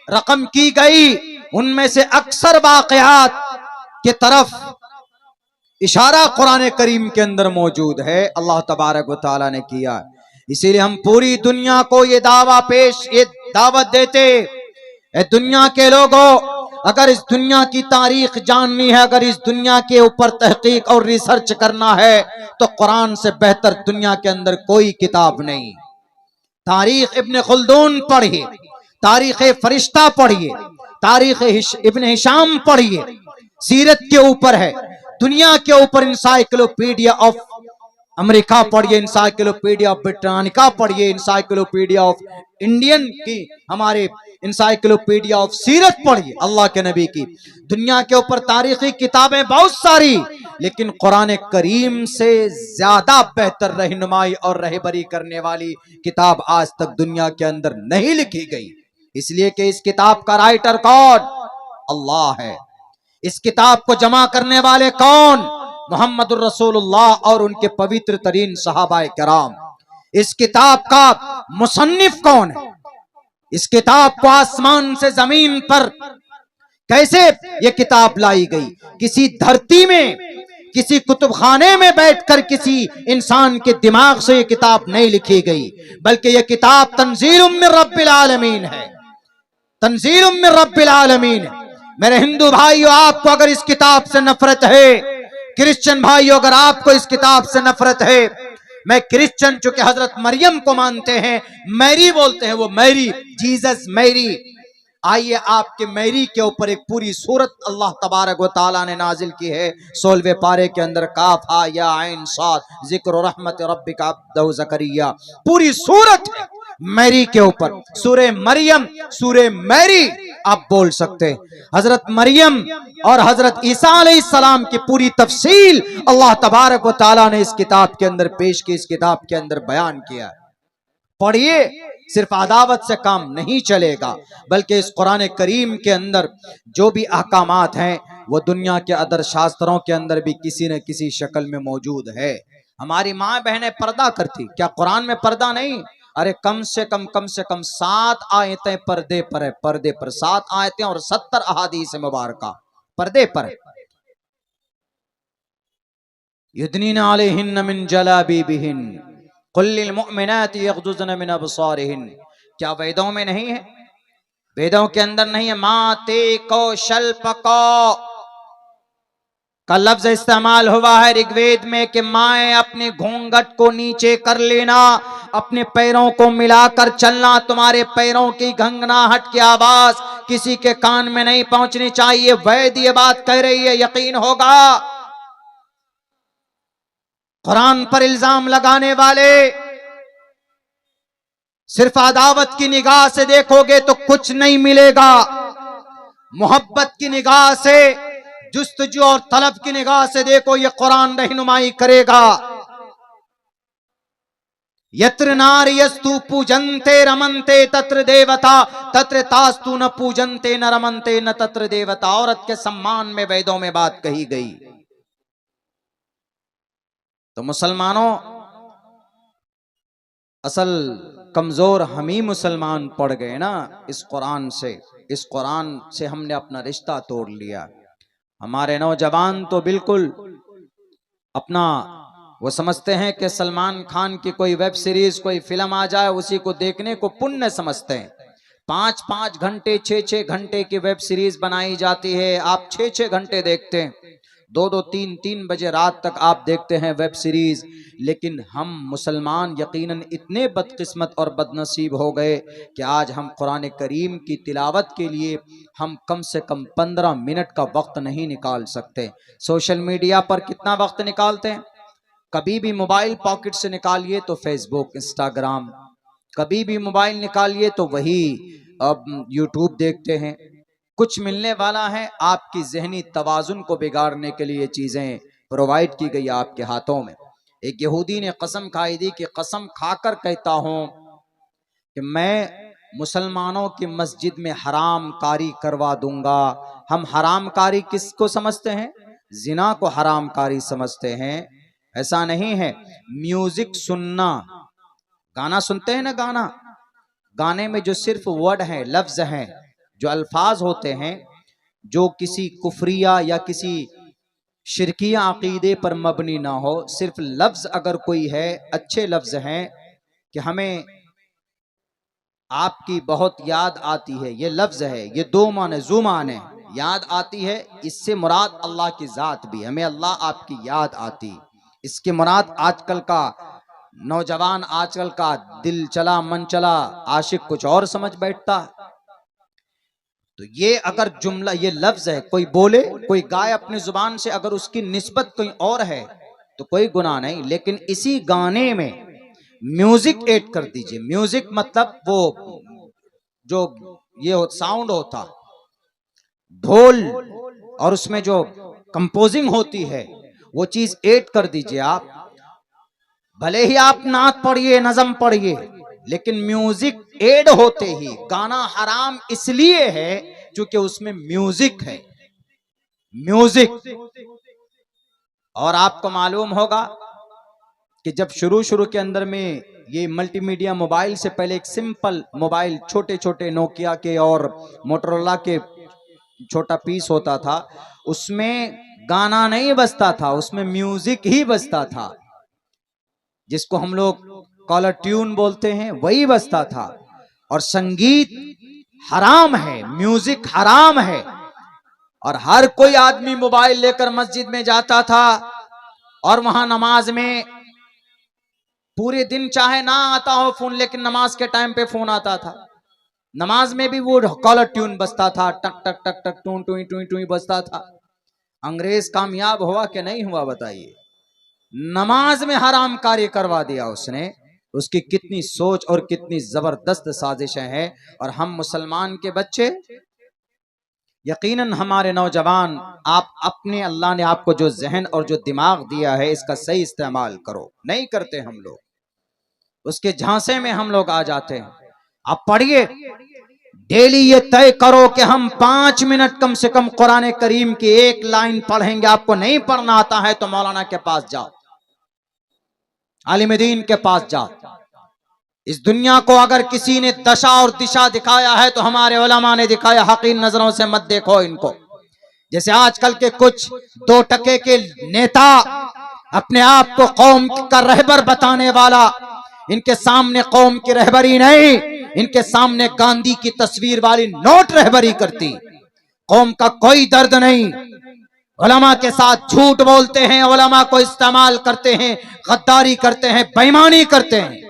रकम की गई, उनमें से अक्सर वाक़यात के तरफ इशारा कुरान करीम के अंदर मौजूद है, अल्लाह तबारक व तआला ने किया। इसीलिए हम पूरी दुनिया को ये दावत देते, ए दुनिया के लोगों, अगर इस दुनिया की तारीख जाननी है, अगर इस दुनिया के ऊपर तहकीक और रिसर्च करना है, तो कुरान से बेहतर दुनिया के अंदर कोई किताब नहीं। तारीख इब्न खुल्दून पढ़िए, तारीख फरिश्ता पढ़िए, तारीख इब्न हिशाम पढ़िए, सीरत के ऊपर है। दुनिया के ऊपर इंसाइक्लोपीडिया ऑफ अमेरिका पढ़िए, इंसाइक्लोपीडिया ऑफ ब्रिटानिका पढ़िए, इंसाइक्लोपीडिया ऑफ इंडियन की, हमारे इंसाइक्लोपीडिया ऑफ सीरत पढ़िए अल्लाह के नबी की। दुनिया के ऊपर तारीखी किताबें बहुत सारी, लेकिन कुरान करीम से ज्यादा बेहतर रहनुमाई और रहबरी करने वाली किताब आज तक दुनिया के अंदर नहीं लिखी गई। इसलिए कि इस किताब का राइटर कौन? अल्लाह है। इस किताब को जमा करने वाले कौन? मोहम्मदुर रसूलुल्लाह और उनके पवित्र तरीन सहाबाए किराम। इस किताब का मुसन्निफ कौन है? इस किताब को आसमान से जमीन पर कैसे ये किताब लाई गई? किसी धरती में, किसी कुतुबखाने में बैठकर किसी इंसान के दिमाग से ये किताब नहीं लिखी गई, बल्कि ये किताब तंजीलुम मिन रब्बिल आलमीन है, तंजीलुम मिन रब्बिल आलमीन है। मेरे हिंदू भाइयों, आपको अगर इस किताब से नफरत है, क्रिश्चियन भाइयों अगर आपको इस किताब से नफरत है, मैं क्रिश्चियन चूंकि हजरत मरियम को मानते हैं, मैरी बोलते हैं, वो मैरी, जीसस मैरी, आइए आपके मैरी के ऊपर एक पूरी सूरत अल्लाह तबारक व तआला ने नाजिल की है 16वें पारे के अंदर। काफ हा या ऐन साद जिक्र रहमत रब्बिका अब्दहु ज़करिया, पूरी सूरत है मैरी के ऊपर। सूरे मरियम, सूरे मैरी आप बोल सकते हैं। हजरत मरियम और हजरत ईसा अलैहिस्सलाम की पूरी तफसील अल्लाह तबारक व तआला ने इस किताब के अंदर पेश की, इस किताब के अंदर बयान किया। पढ़िए, सिर्फ अदावत से काम नहीं चलेगा, बल्कि इस कुरान करीम के अंदर जो भी अहकामात हैं वो दुनिया के अदर शास्त्रों के अंदर भी किसी न किसी शक्ल में मौजूद है। हमारी माँ बहनें पर्दा करती, क्या कुरान में पर्दा नहीं? अरे कम से कम 7 आयतें पर्दे पर है, पर्दे पर 7 आयतें और 70 अहादीस मुबारका पर्दे पर है। युदनीना अलैहिन्ना मिन जलाबीबिहिन कुल लिल मुमिनाति यग़्ज़ुज़्न मिन अबसारिहिन। क्या वेदों में नहीं है? वेदों के अंदर नहीं है? माते को शल्पको का लफ्ज इस्तेमाल हुआ है ऋग्वेद में कि माए अपने घूंघट को नीचे कर लेना, अपने पैरों को मिलाकर चलना, तुम्हारे पैरों की घंघनाहट की आवाज किसी के कान में नहीं पहुंचनी चाहिए। वैद ये बात कह रही है, यकीन होगा। कुरान पर इल्जाम लगाने वाले सिर्फ अदावत की निगाह से देखोगे तो कुछ नहीं मिलेगा, मोहब्बत की निगाह से, जुस्तजू और तलब की निगाह से देखो, ये कुरान रहनुमाई करेगा। यत्र नार्यस्तु पूजन्ते रमन्ते तत्र देवता तत्र तास्तु न पूजन्ते न रमन्ते न तत्र देवता। औरत के सम्मान में वेदों में बात कही गई। तो मुसलमानों, असल कमजोर हम ही मुसलमान पड़ गए ना इस कुरान से। इस कुरान से हमने अपना रिश्ता तोड़ लिया। हमारे नौजवान तो बिल्कुल अपना वो समझते हैं कि सलमान खान की कोई वेब सीरीज, कोई फिल्म आ जाए उसी को देखने को पुण्य समझते हैं। 5-5 घंटे 6-6 घंटे की वेब सीरीज बनाई जाती है, आप 6-6 घंटे देखते हैं, 2-2 3-3 बजे रात तक आप देखते हैं वेब सीरीज। लेकिन हम मुसलमान यकीनन इतने बदकिस्मत और बदनसीब हो गए कि आज हम कुरान करीम की तिलावत के लिए हम कम से कम 15 मिनट का वक्त नहीं निकाल सकते। सोशल मीडिया पर कितना वक्त निकालते हैं? कभी भी मोबाइल पॉकेट से निकालिए तो फेसबुक, इंस्टाग्राम, कभी भी मोबाइल निकालिए तो वही अब यूट्यूब देखते हैं। कुछ मिलने वाला है, आपकी जहनी तवाजुन को बिगाड़ने के लिए चीजें प्रोवाइड की गई आपके हाथों में। एक यहूदी ने कसम खाई थी कि कसम खाकर कहता हूं कि मैं मुसलमानों की मस्जिद में हराम कारी करवा दूंगा। हम हराम कारी किसको समझते हैं? जिना को हराम कारी समझते हैं। ऐसा नहीं है। म्यूजिक सुनना, गाना सुनते हैं ना, गाने में जो सिर्फ वर्ड है, लफ्ज हैं, जो अल्फाज होते हैं, जो किसी कुफरिया या किसी शिरकिया अकीदे पर मबनी ना हो, सिर्फ लफ्ज अगर कोई है, अच्छे लफ्ज हैं कि हमें आपकी बहुत याद आती है, ये लफ्ज है, ये दो माने जू माने, याद आती है, इससे मुराद अल्लाह की जात भी, हमें अल्लाह आपकी याद आती, इसके मुराद आजकल का नौजवान, आजकल का दिल चला मन चला आशिक कुछ और समझ बैठता। तो ये अगर जुमला, ये लफ्ज है, कोई बोले, कोई गाए अपनी जुबान से, अगर उसकी निस्बत कोई और है तो कोई गुनाह नहीं। लेकिन इसी गाने में म्यूजिक ऐड कर दीजिए। म्यूजिक मतलब वो जो ये साउंड होता, ढोल, और उसमें जो कंपोजिंग होती है, वो चीज ऐड कर दीजिए आप। भले ही आप नात पढ़िए, नज़म पढ़िए, लेकिन म्यूजिक ऐड होते ही गाना हराम इसलिए है क्योंकि उसमें म्यूजिक है, म्यूजिक। और आपको मालूम होगा कि जब शुरू के अंदर में ये मल्टीमीडिया मोबाइल से पहले एक सिंपल मोबाइल, छोटे छोटे नोकिया के और मोटरोला के छोटा पीस होता था, उसमें गाना नहीं बजता था, उसमें म्यूजिक ही बजता था, जिसको हम लोग कॉलर ट्यून बोलते हैं, वही बजता था। और संगीत हराम है, म्यूजिक हराम है। और हर कोई आदमी मोबाइल लेकर मस्जिद में जाता था और वहां नमाज में पूरे दिन चाहे ना आता हो फोन, लेकिन नमाज के टाइम पे फोन आता था। नमाज में भी वो कॉलर ट्यून बजता था, टक टक टक टक टूं टूं टूं टूं बजता था। अंग्रेज कामयाब हुआ कि नहीं हुआ बताइए? नमाज में हराम कार्य करवा दिया उसने। उसकी कितनी सोच और कितनी जबरदस्त साजिशें हैं। और हम मुसलमान के बच्चे, यकीनन हमारे नौजवान, आप अपने, अल्लाह ने आपको जो जहन और जो दिमाग दिया है, इसका सही इस्तेमाल करो। नहीं करते हम लोग, उसके झांसे में हम लोग आ जाते हैं। आप पढ़िए, डेली ये तय करो कि हम 5 मिनट कम से कम कुरान करीम की एक लाइन पढ़ेंगे। आपको नहीं पढ़ना आता है तो मौलाना के पास जाओ, आलिम दीन के पास जाओ। इस दुनिया को अगर किसी ने दशा और दिशा दिखाया है तो हमारे उलमा ने दिखाया। हकीर नजरों से मत देखो इनको। जैसे आजकल के कुछ 2 टके के नेता, अपने आप को कौम का रहबर बताने वाला, इनके सामने कौम की रहबरी नहीं, इनके सामने गांधी की तस्वीर वाली नोट रहबरी करती। कौम का कोई दर्द नहीं। उलमा के साथ झूठ बोलते हैं, उलमा को इस्तेमाल करते हैं, गद्दारी करते हैं, बेईमानी करते हैं।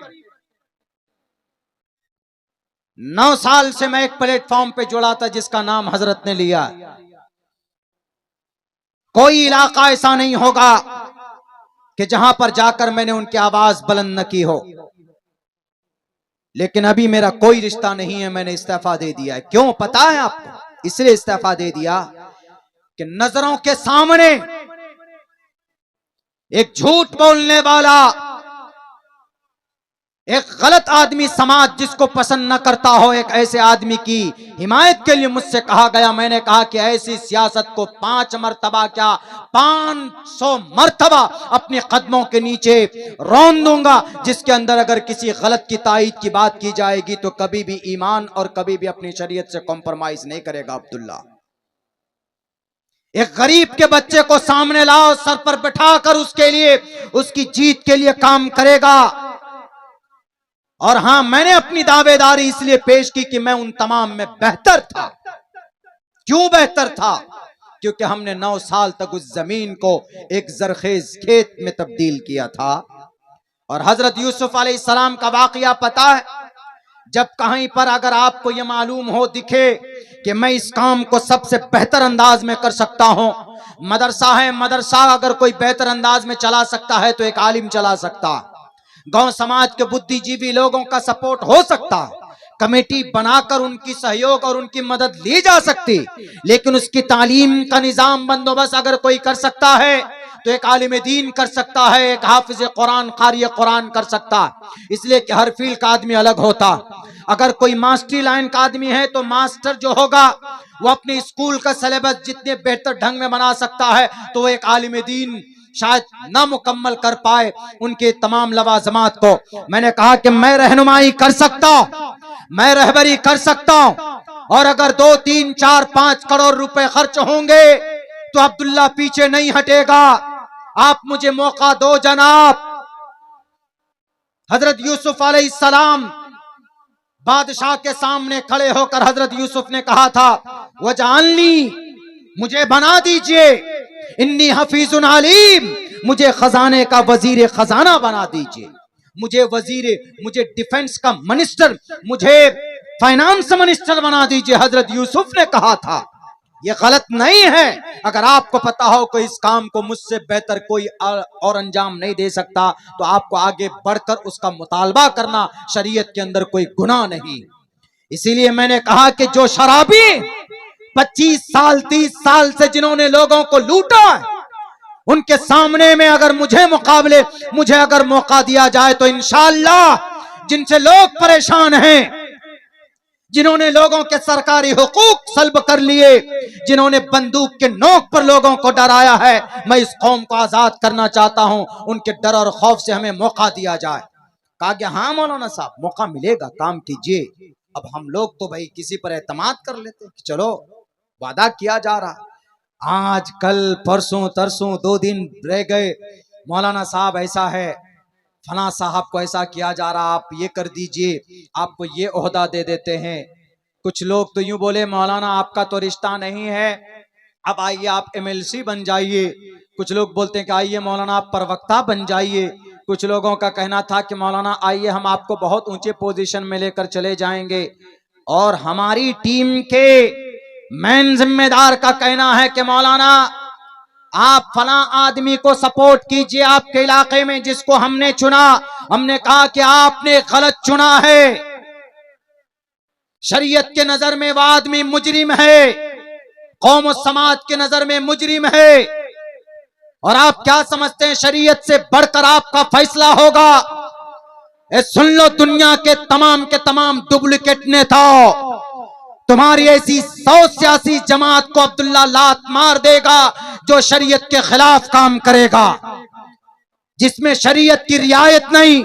9 साल से मैं एक प्लेटफॉर्म पे जुड़ा था जिसका नाम हजरत ने लिया। कोई इलाका ऐसा नहीं होगा कि जहां पर जाकर मैंने उनकी आवाज बुलंद न की हो। लेकिन अभी मेरा कोई रिश्ता नहीं है, मैंने इस्तीफा दे दिया है। क्यों पता है आपको? इसलिए इस्तीफा दे दिया कि नजरों के सामने एक झूठ बोलने वाला, एक गलत आदमी, समाज जिसको पसंद न करता हो, एक ऐसे आदमी की हिमायत के लिए मुझसे कहा गया। मैंने कहा कि ऐसी सियासत को 5 मरतबा क्या 500 मरतबा अपने कदमों के नीचे रौंद दूंगा, जिसके अंदर अगर किसी गलत की ताईद की बात की जाएगी तो कभी भी ईमान और कभी भी अपनी शरीयत से कॉम्प्रोमाइज नहीं करेगा। अब्दुल्ला, एक गरीब के बच्चे को सामने लाओ, सर पर बैठाकर उसके लिए, उसकी जीत के लिए काम करेगा। और हां, मैंने अपनी दावेदारी इसलिए पेश की कि मैं उन तमाम में बेहतर था। क्यों बेहतर था? क्योंकि हमने 9 साल तक उस जमीन को एक जरखेज खेत में तब्दील किया था। और हजरत यूसुफ अलैहिस्सलाम का वाकया पता है? जब कहीं पर अगर आपको यह मालूम हो, दिखे कि मैं इस काम को सबसे बेहतर अंदाज में कर सकता हूं, मदरसा है, मदरसा अगर कोई बेहतर अंदाज में चला सकता है तो एक आलिम चला सकता। गांव समाज के बुद्धिजीवी लोगों का सपोर्ट हो सकता है, कमेटी बनाकर उनकी सहयोग और उनकी मदद ली जा सकती, लेकिन उसकी तालीम का निजाम बंदोबस्त अगर कोई कर सकता है तो एक आलिम दीन कर सकता है, एक हाफिज कुरान कारी कुरान कर सकता है। इसलिए कि हर फील्ड का आदमी अलग होता। अगर कोई मास्टरी लाइन का आदमी है तो मास्टर जो होगा वो अपने स्कूल का सिलेबस जितने बेहतर ढंग में बना सकता है तो वो एक आलिम दीन शायद ना मुकम्मल कर पाए उनके तमाम लवाजमात को। मैंने कहा कि मैं रहनुमाई कर सकता हूं, मैं रहबरी कर सकता हूं, और अगर 2, 3, 4, 5 करोड़ रुपए खर्च होंगे तो अब्दुल्ला पीछे नहीं हटेगा। आप मुझे मौका दो जनाब। हजरत यूसुफ अलैहिस्सलाम बादशाह के सामने खड़े होकर हजरत यूसुफ ने कहा था, वजालनी, मुझे बना दीजिए, इन्नी हफीजुन अलीम, मुझे खजाने का वजीर खजाना बना दीजिए, मुझे डिफेंस का मिनिस्टर, मुझे फाइनेंस मिनिस्टर बना दीजिए। हजरत यूसुफ ने कहा था ये गलत नहीं है। अगर आपको पता हो कि इस काम को मुझसे बेहतर कोई और अंजाम नहीं दे सकता तो आपको आगे बढ़कर उसका मुतालबा करना शरीयत के अंदर कोई गुनाह नहीं। इसीलिए मैंने कहा कि जो शराबी 25 साल 30 साल से जिन्होंने लोगों को लूटा है, उनके सामने में अगर मुझे अगर मौका दिया जाए तो इंशाअल्लाह जिनसे लोग परेशान हैं, जिन्होंने लोगों के सरकारी हुकूक सल्ब कर लिए, जिन्होंने बंदूक के नोक पर लोगों को डराया है, मैं इस कौम को आजाद करना चाहता हूं। उनके डर और खौफ से हमें मौका दिया जाए। कहा कि हाँ मौलाना साहब, मौका मिलेगा, काम कीजिए। अब हम लोग तो भाई किसी पर एतमाद कर लेते, चलो वादा किया जा रहा, आज कल परसों तरसों 2 दिन रह गए, मौलाना साहब ऐसा है, फला साहब को ऐसा किया जा रहा, आप ये कर दीजिए, आपको ये ओहदा दे देते हैं। कुछ लोग तो यूं बोले, मौलाना आपका तो रिश्ता नहीं है, अब आइए आप MLC बन जाइए। कुछ लोग बोलते हैं कि आइए मौलाना आप प्रवक्ता बन जाइए। कुछ लोगों का कहना था कि मौलाना आइए हम आपको बहुत ऊंचे पोजीशन में लेकर चले जाएंगे। और हमारी टीम के मेन जिम्मेदार का कहना है कि मौलाना आप फला आदमी को सपोर्ट कीजिए आपके इलाके में जिसको हमने चुना। हमने कहा कि आपने गलत चुना है, शरीयत के नजर में वो आदमी मुजरिम है, कौम और समाज के नजर में मुजरिम है, और आप क्या समझते हैं शरीयत से बढ़कर आपका फैसला होगा? सुन लो दुनिया के तमाम डुप्लीकेट नेताओं, तुम्हारी ऐसी 100 सियासी जमात को अब्दुल्ला लात मार देगा जो शरीयत के खिलाफ काम करेगा, जिसमें शरीयत की रियायत नहीं,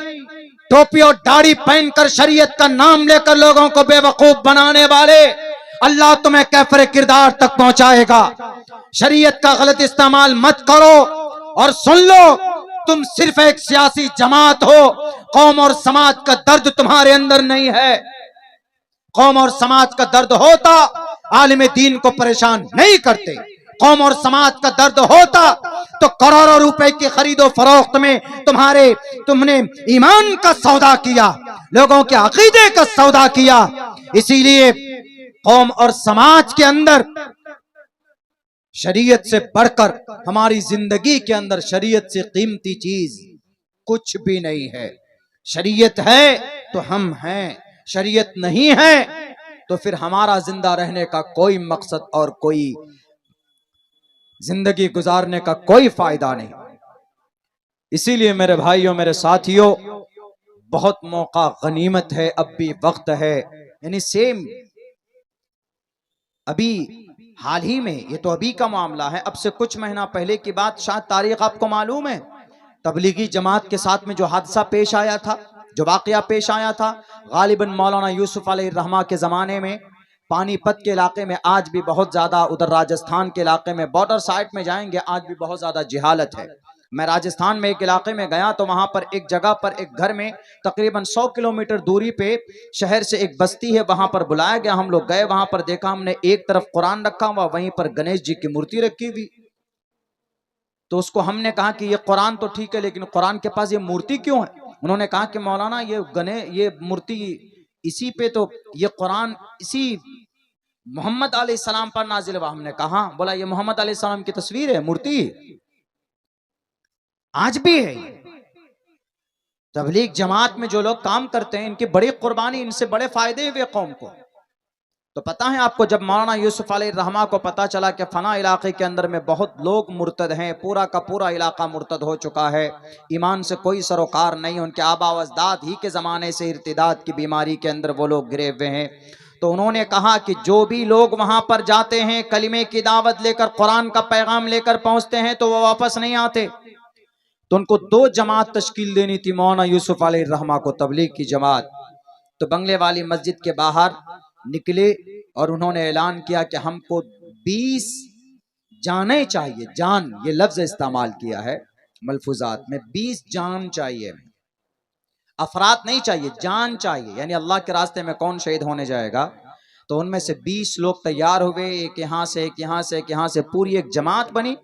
टोपी और दाढ़ी पहनकर शरीयत का नाम लेकर लोगों को बेवकूफ बनाने वाले, अल्लाह तुम्हें कैफरे किरदार तक पहुंचाएगा। शरीयत का गलत इस्तेमाल मत करो। और सुन लो, तुम सिर्फ एक सियासी जमात हो, कौम और समाज का दर्द तुम्हारे अंदर नहीं है। कौम और समाज का दर्द होता आलिम दीन को परेशान नहीं करते। कौम और समाज का दर्द होता तो करोड़ों रुपए की खरीदो फरोख्त में तुमने ईमान का सौदा किया, लोगों के अकीदे का सौदा किया। इसीलिए कौम और समाज के अंदर शरीयत से बढ़कर हमारी जिंदगी के अंदर शरीयत से कीमती चीज कुछ भी नहीं है। शरीयत है तो हम हैं, शरीयत नहीं है तो फिर हमारा जिंदा रहने का कोई मकसद और कोई जिंदगी गुजारने का कोई फायदा नहीं। इसीलिए मेरे भाइयों, मेरे साथियों, बहुत मौका गनीमत है, अब भी वक्त है। यानी सेम अभी हाल ही में, ये तो अभी का मामला है, अब से कुछ महीना पहले की बात, शायद तारीख आपको मालूम है, तबलीगी जमात के साथ में जो हादसा पेश आया था, जो वाकया पेश आया था, गालिबन मौलाना यूसुफ अलैहिर्रहमा के ज़माने में पानीपत के इलाके में आज भी बहुत ज़्यादा, उधर राजस्थान के इलाके में बॉर्डर साइड में जाएंगे, आज भी बहुत ज़्यादा जिहालत है। मैं राजस्थान में एक इलाके में गया तो वहाँ पर एक जगह पर एक घर में तकरीबन 100 किलोमीटर दूरी पे शहर से एक बस्ती है, वहाँ पर बुलाया गया। हम लोग गए, वहाँ पर देखा हमने एक तरफ कुरान रखा हुआ, वहीं पर गणेश जी की मूर्ति रखी हुई। तो उसको हमने कहा कि ये कुरान तो ठीक है, लेकिन कुरान के पास ये मूर्ति क्यों है? उन्होंने कहा कि मौलाना ये मूर्ति इसी पे, तो ये कुरान इसी मोहम्मद अलैहिस्सलाम पर नाजिल हुआ। हमने कहा, बोला ये मोहम्मद अलैहिस्सलाम की तस्वीर है, मूर्ति आज भी है। तबलीग जमात में जो लोग काम करते हैं इनकी बड़ी कुर्बानी, इनसे बड़े फायदे हुए कौम को। तो पता है आपको, जब मौलाना यूसुफ अलैहिर्रहमा को पता चला कि फना इलाके के अंदर में बहुत लोग मुर्तद हैं, पूरा का पूरा इलाका मुर्तद हो चुका है, ईमान से कोई सरोकार नहीं, उनके आबा अजदाद ही के ज़माने से इर्तिदाद की बीमारी के अंदर वो लोग गिरे हुए हैं, तो उन्होंने कहा कि जो भी लोग वहाँ पर जाते हैं कलिमे की दावत लेकर, कुरान का पैगाम लेकर पहुँचते हैं तो वो वापस नहीं आते। तो उनको 2 जमात तश्कील देनी थी मौलाना यूसुफ अलैहिर्रहमा को, तबलीग की जमात। तो बंगले वाली मस्जिद के बाहर निकले और उन्होंने ऐलान किया कि हमको 20 जाने चाहिए। जान, ये लफ्ज इस्तेमाल किया है मलफूजात में, 20 जान चाहिए, अफराद नहीं चाहिए, जान चाहिए। यानी अल्लाह के रास्ते में कौन शहीद होने जाएगा। तो उनमें से 20 लोग तैयार हुए, एक यहाँ से एक यहाँ से एक यहाँ से, पूरी एक जमात बनी।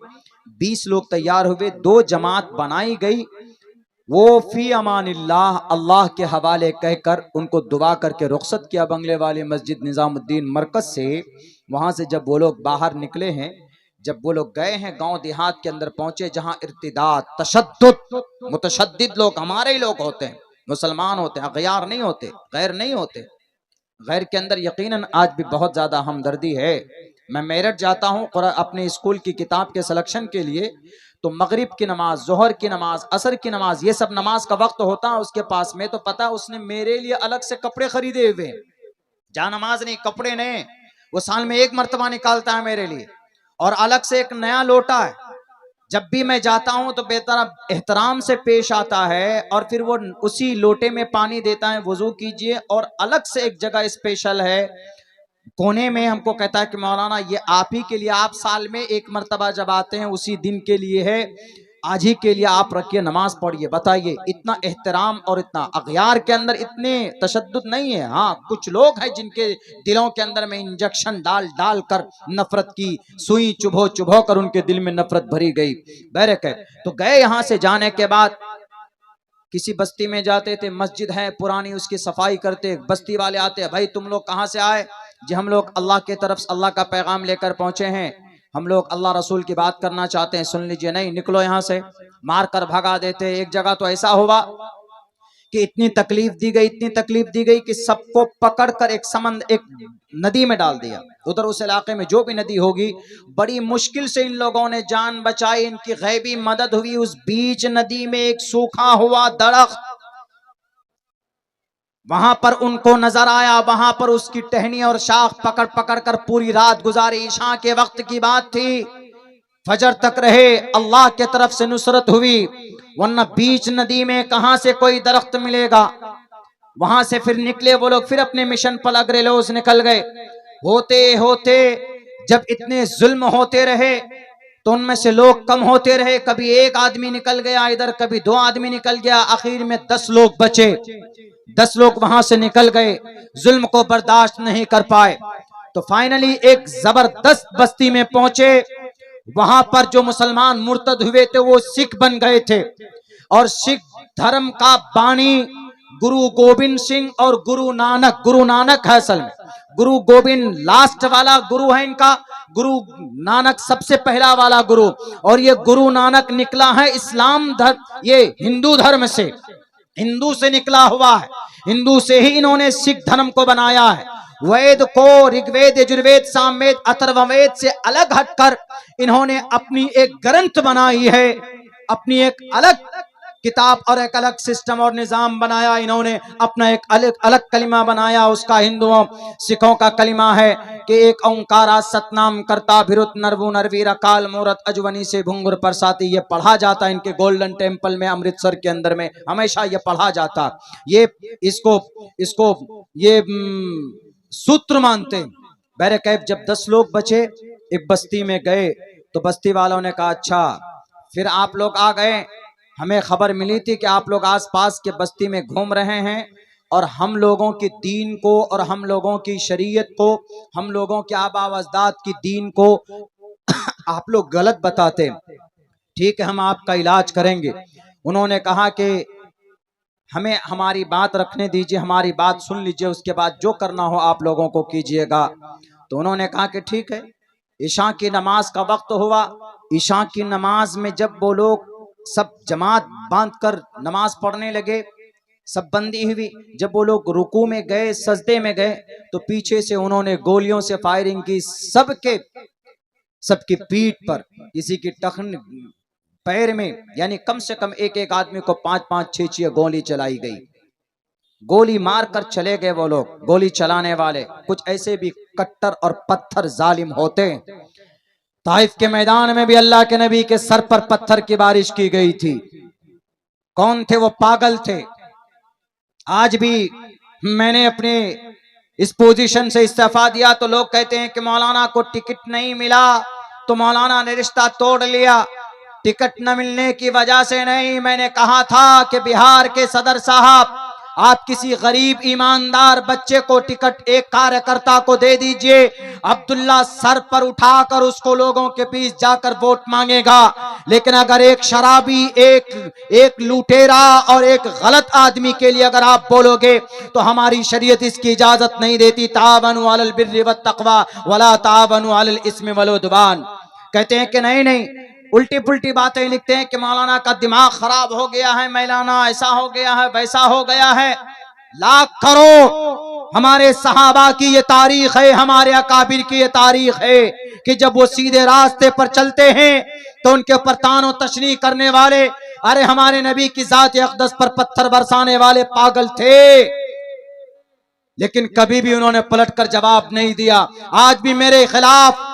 20 लोग तैयार हुए, 2 जमात बनाई गई। वो फी अमानिल्लाह, अल्लाह के हवाले कहकर उनको दुआ करके रुखसत किया बंगले वाली मस्जिद निज़ामुद्दीन मरकज से। वहां से जब वो लोग बाहर निकले हैं, जब वो लोग गए हैं गांव देहात के अंदर पहुंचे, जहां इर्तिदाद, तशद्दुद, मुतशद्दिद लोग हमारे ही लोग होते हैं, मुसलमान होते हैं, अगयार नहीं होते, गैर नहीं होते। गैर के अंदर यकीनन आज भी बहुत ज्यादा हमदर्दी है। मैं मेरठ जाता हूँ अपने स्कूल की किताब के सिलेक्शन के लिए, तो मगरिब की नमाज, जोहर की नमाज, असर की नमाज, ये सब नमाज का वक्त होता है उसके पास में, तो पता उसने मेरे लिए अलग से कपड़े खरीदे हुए, जहाँ नमाज नहीं, कपड़े नहीं, वो साल में 1 मरतबा निकालता है मेरे लिए, और अलग से एक नया लोटा है। जब भी मैं जाता हूं तो बेहतर एहतराम से पेश आता है, और फिर वो उसी लोटे में पानी देता है, वजू कीजिए, और अलग से एक जगह स्पेशल है कोने में, हमको कहता है कि मौलाना ये आप ही के लिए, आप साल में 1 मरतबा जब आते हैं उसी दिन के लिए है, आज ही के लिए आप रखिए, नमाज पढ़िए। बताइए, इतना एहतराम और इतना, अगयार के अंदर इतने तशद्दुद नहीं है। हाँ, कुछ लोग हैं जिनके दिलों के अंदर में इंजेक्शन डाल डाल कर नफरत की सुई चुभो चुभो कर उनके दिल में नफरत भरी गई। बैरक है। तो गए, यहाँ से जाने के बाद किसी बस्ती में जाते थे, मस्जिद है पुरानी, उसकी सफाई करते, बस्ती वाले आते, भाई तुम लोग कहाँ से आए जी? हम लोग अल्लाह के तरफ से अल्लाह का पैगाम लेकर पहुंचे हैं, हम लोग अल्लाह रसूल की बात करना चाहते हैं, सुन लीजिए। नहीं, निकलो यहाँ से, मार कर भगा देते। एक जगह तो ऐसा हुआ कि इतनी तकलीफ दी गई, इतनी तकलीफ दी गई कि सबको पकड़कर एक नदी में डाल दिया। उधर उस इलाके में जो भी नदी होगी, बड़ी मुश्किल से इन लोगों ने जान बचाई, इनकी गैबी मदद हुई। उस बीच नदी में एक सूखा हुआ दरख्त, वहां पर उनको नजर आया, वहां पर उसकी टहनी और शाख पकड़ पकड़ कर पूरी रात गुजारी। ईशा के वक्त की बात थी, फजर तक रहे, अल्लाह के तरफ से नुसरत हुई, वरना बीच नदी में कहां से कोई दरख्त मिलेगा। वहां से फिर निकले वो लोग, फिर अपने मिशन पर अगले लोग निकल गए। होते होते जब इतने जुल्म होते रहे तो उनमें से लोग कम होते रहे, कभी 1 आदमी निकल गया इधर, कभी 2 आदमी निकल गया, आखिर में 10 लोग बचे। 10 लोग वहां से निकल गए, जुल्म को बर्दाश्त नहीं कर पाए, तो फाइनली एक जबरदस्त बस्ती में पहुंचे। वहां पर जो मुसलमान मुर्तद हुए थे वो सिख बन गए थे, और सिख धर्म का बानी गुरु गोविंद सिंह और गुरु नानक है। असल में गुरु गोविंद लास्ट वाला गुरु है इनका, गुरु नानक सबसे पहला वाला गुरु, और ये गुरु नानक निकला है इस्लाम धर्म, ये हिंदू धर्म से, हिंदू से निकला हुआ है, हिंदू से ही इन्होंने सिख धर्म को बनाया है। वेद को, ऋग्वेद, यजुर्वेद, सामवेद, अथर्ववेद से अलग हटकर इन्होंने अपनी एक ग्रंथ बनाई है, अपनी एक अलग किताब और एक अलग सिस्टम और निजाम बनाया। इन्होंने अपना एक अलग अलग कलिमा बनाया, उसका हिंदुओं सिखों का कलिमा है कि एक ओंकारा सतनाम करता भिरुत नरवु नरवीर अकाल मूरत अजवनी से भुंगुर परसाती। ये पढ़ा जाता इनके गोल्डन टेम्पल में, अमृतसर के अंदर में हमेशा ये पढ़ा जाता। ये इसको ये सूत्र मानते। बैरकैफ जब 10 लोग बचे, एक बस्ती में गए, तो बस्ती वालों ने कहा अच्छा फिर आप लोग आ गए, हमें खबर मिली थी कि आप लोग आसपास के बस्ती में घूम रहे हैं और हम लोगों के दीन को और हम लोगों की शरीयत को, हम लोगों के आबा अजदाद की दीन को आप लोग गलत बताते। ठीक है, हम आपका इलाज करेंगे। उन्होंने कहा कि हमें हमारी बात रखने दीजिए, हमारी बात सुन लीजिए, उसके बाद जो करना हो आप लोगों को कीजिएगा। तो उन्होंने कहा कि ठीक है। ईशा की नमाज का वक्त हुआ। ईशा की नमाज में जब वो लोग सब जमात बांधकर नमाज पढ़ने लगे, सब बंदी हुई। जब वो लोग रुकू में गए, सजदे में गए, तो पीछे से उन्होंने गोलियों से फायरिंग की, सबकी पीठ पर, किसी की टखन पैर में, यानी कम से कम एक एक आदमी को 5-5, 6-6 गोली चलाई गई। गोली मार कर चले गए वो लोग, गोली चलाने वाले। कुछ ऐसे भी कट्टर और पत्थर जालिम होते हैं। ताइफ के मैदान में भी अल्लाह के नबी के सर पर पत्थर की बारिश की गई थी। कौन थे वो? पागल थे। आज भी मैंने अपने इस पोजीशन से इस्तीफा दिया तो लोग कहते हैं कि मौलाना को टिकट नहीं मिला तो मौलाना ने रिश्ता तोड़ लिया। टिकट न मिलने की वजह से नहीं, मैंने कहा था कि बिहार के सदर साहब, आप किसी गरीब ईमानदार बच्चे को टिकट एक कार्यकर्ता को दे दीजिए, अब्दुल्ला सर पर उठाकर उसको लोगों के बीच जाकर वोट मांगेगा। लेकिन अगर एक शराबी, एक लुटेरा और एक गलत आदमी के लिए अगर आप बोलोगे तो हमारी शरीयत इसकी इजाजत नहीं देती। तावनु अलल बिर्रि वत तक़वा वला तावनु अलल इस्मि वल उद्वान। कहते हैं कि नहीं, उल्टी पुल्टी बातें लिखते हैं कि मौलाना का दिमाग खराब हो गया है, मौलाना ऐसा हो गया है, वैसा हो गया है। लाख करो, हमारे सहाबा की ये तारीख है, हमारे अकाबिर की ये तारीख है कि जब वो सीधे रास्ते पर चलते हैं तो उनके ऊपर तानो तशरीह करने वाले, अरे हमारे नबी की जात अक़दस पर पत्थर बरसाने वाले पागल थे, लेकिन कभी भी उन्होंने पलटकर जवाब नहीं दिया। आज भी मेरे खिलाफ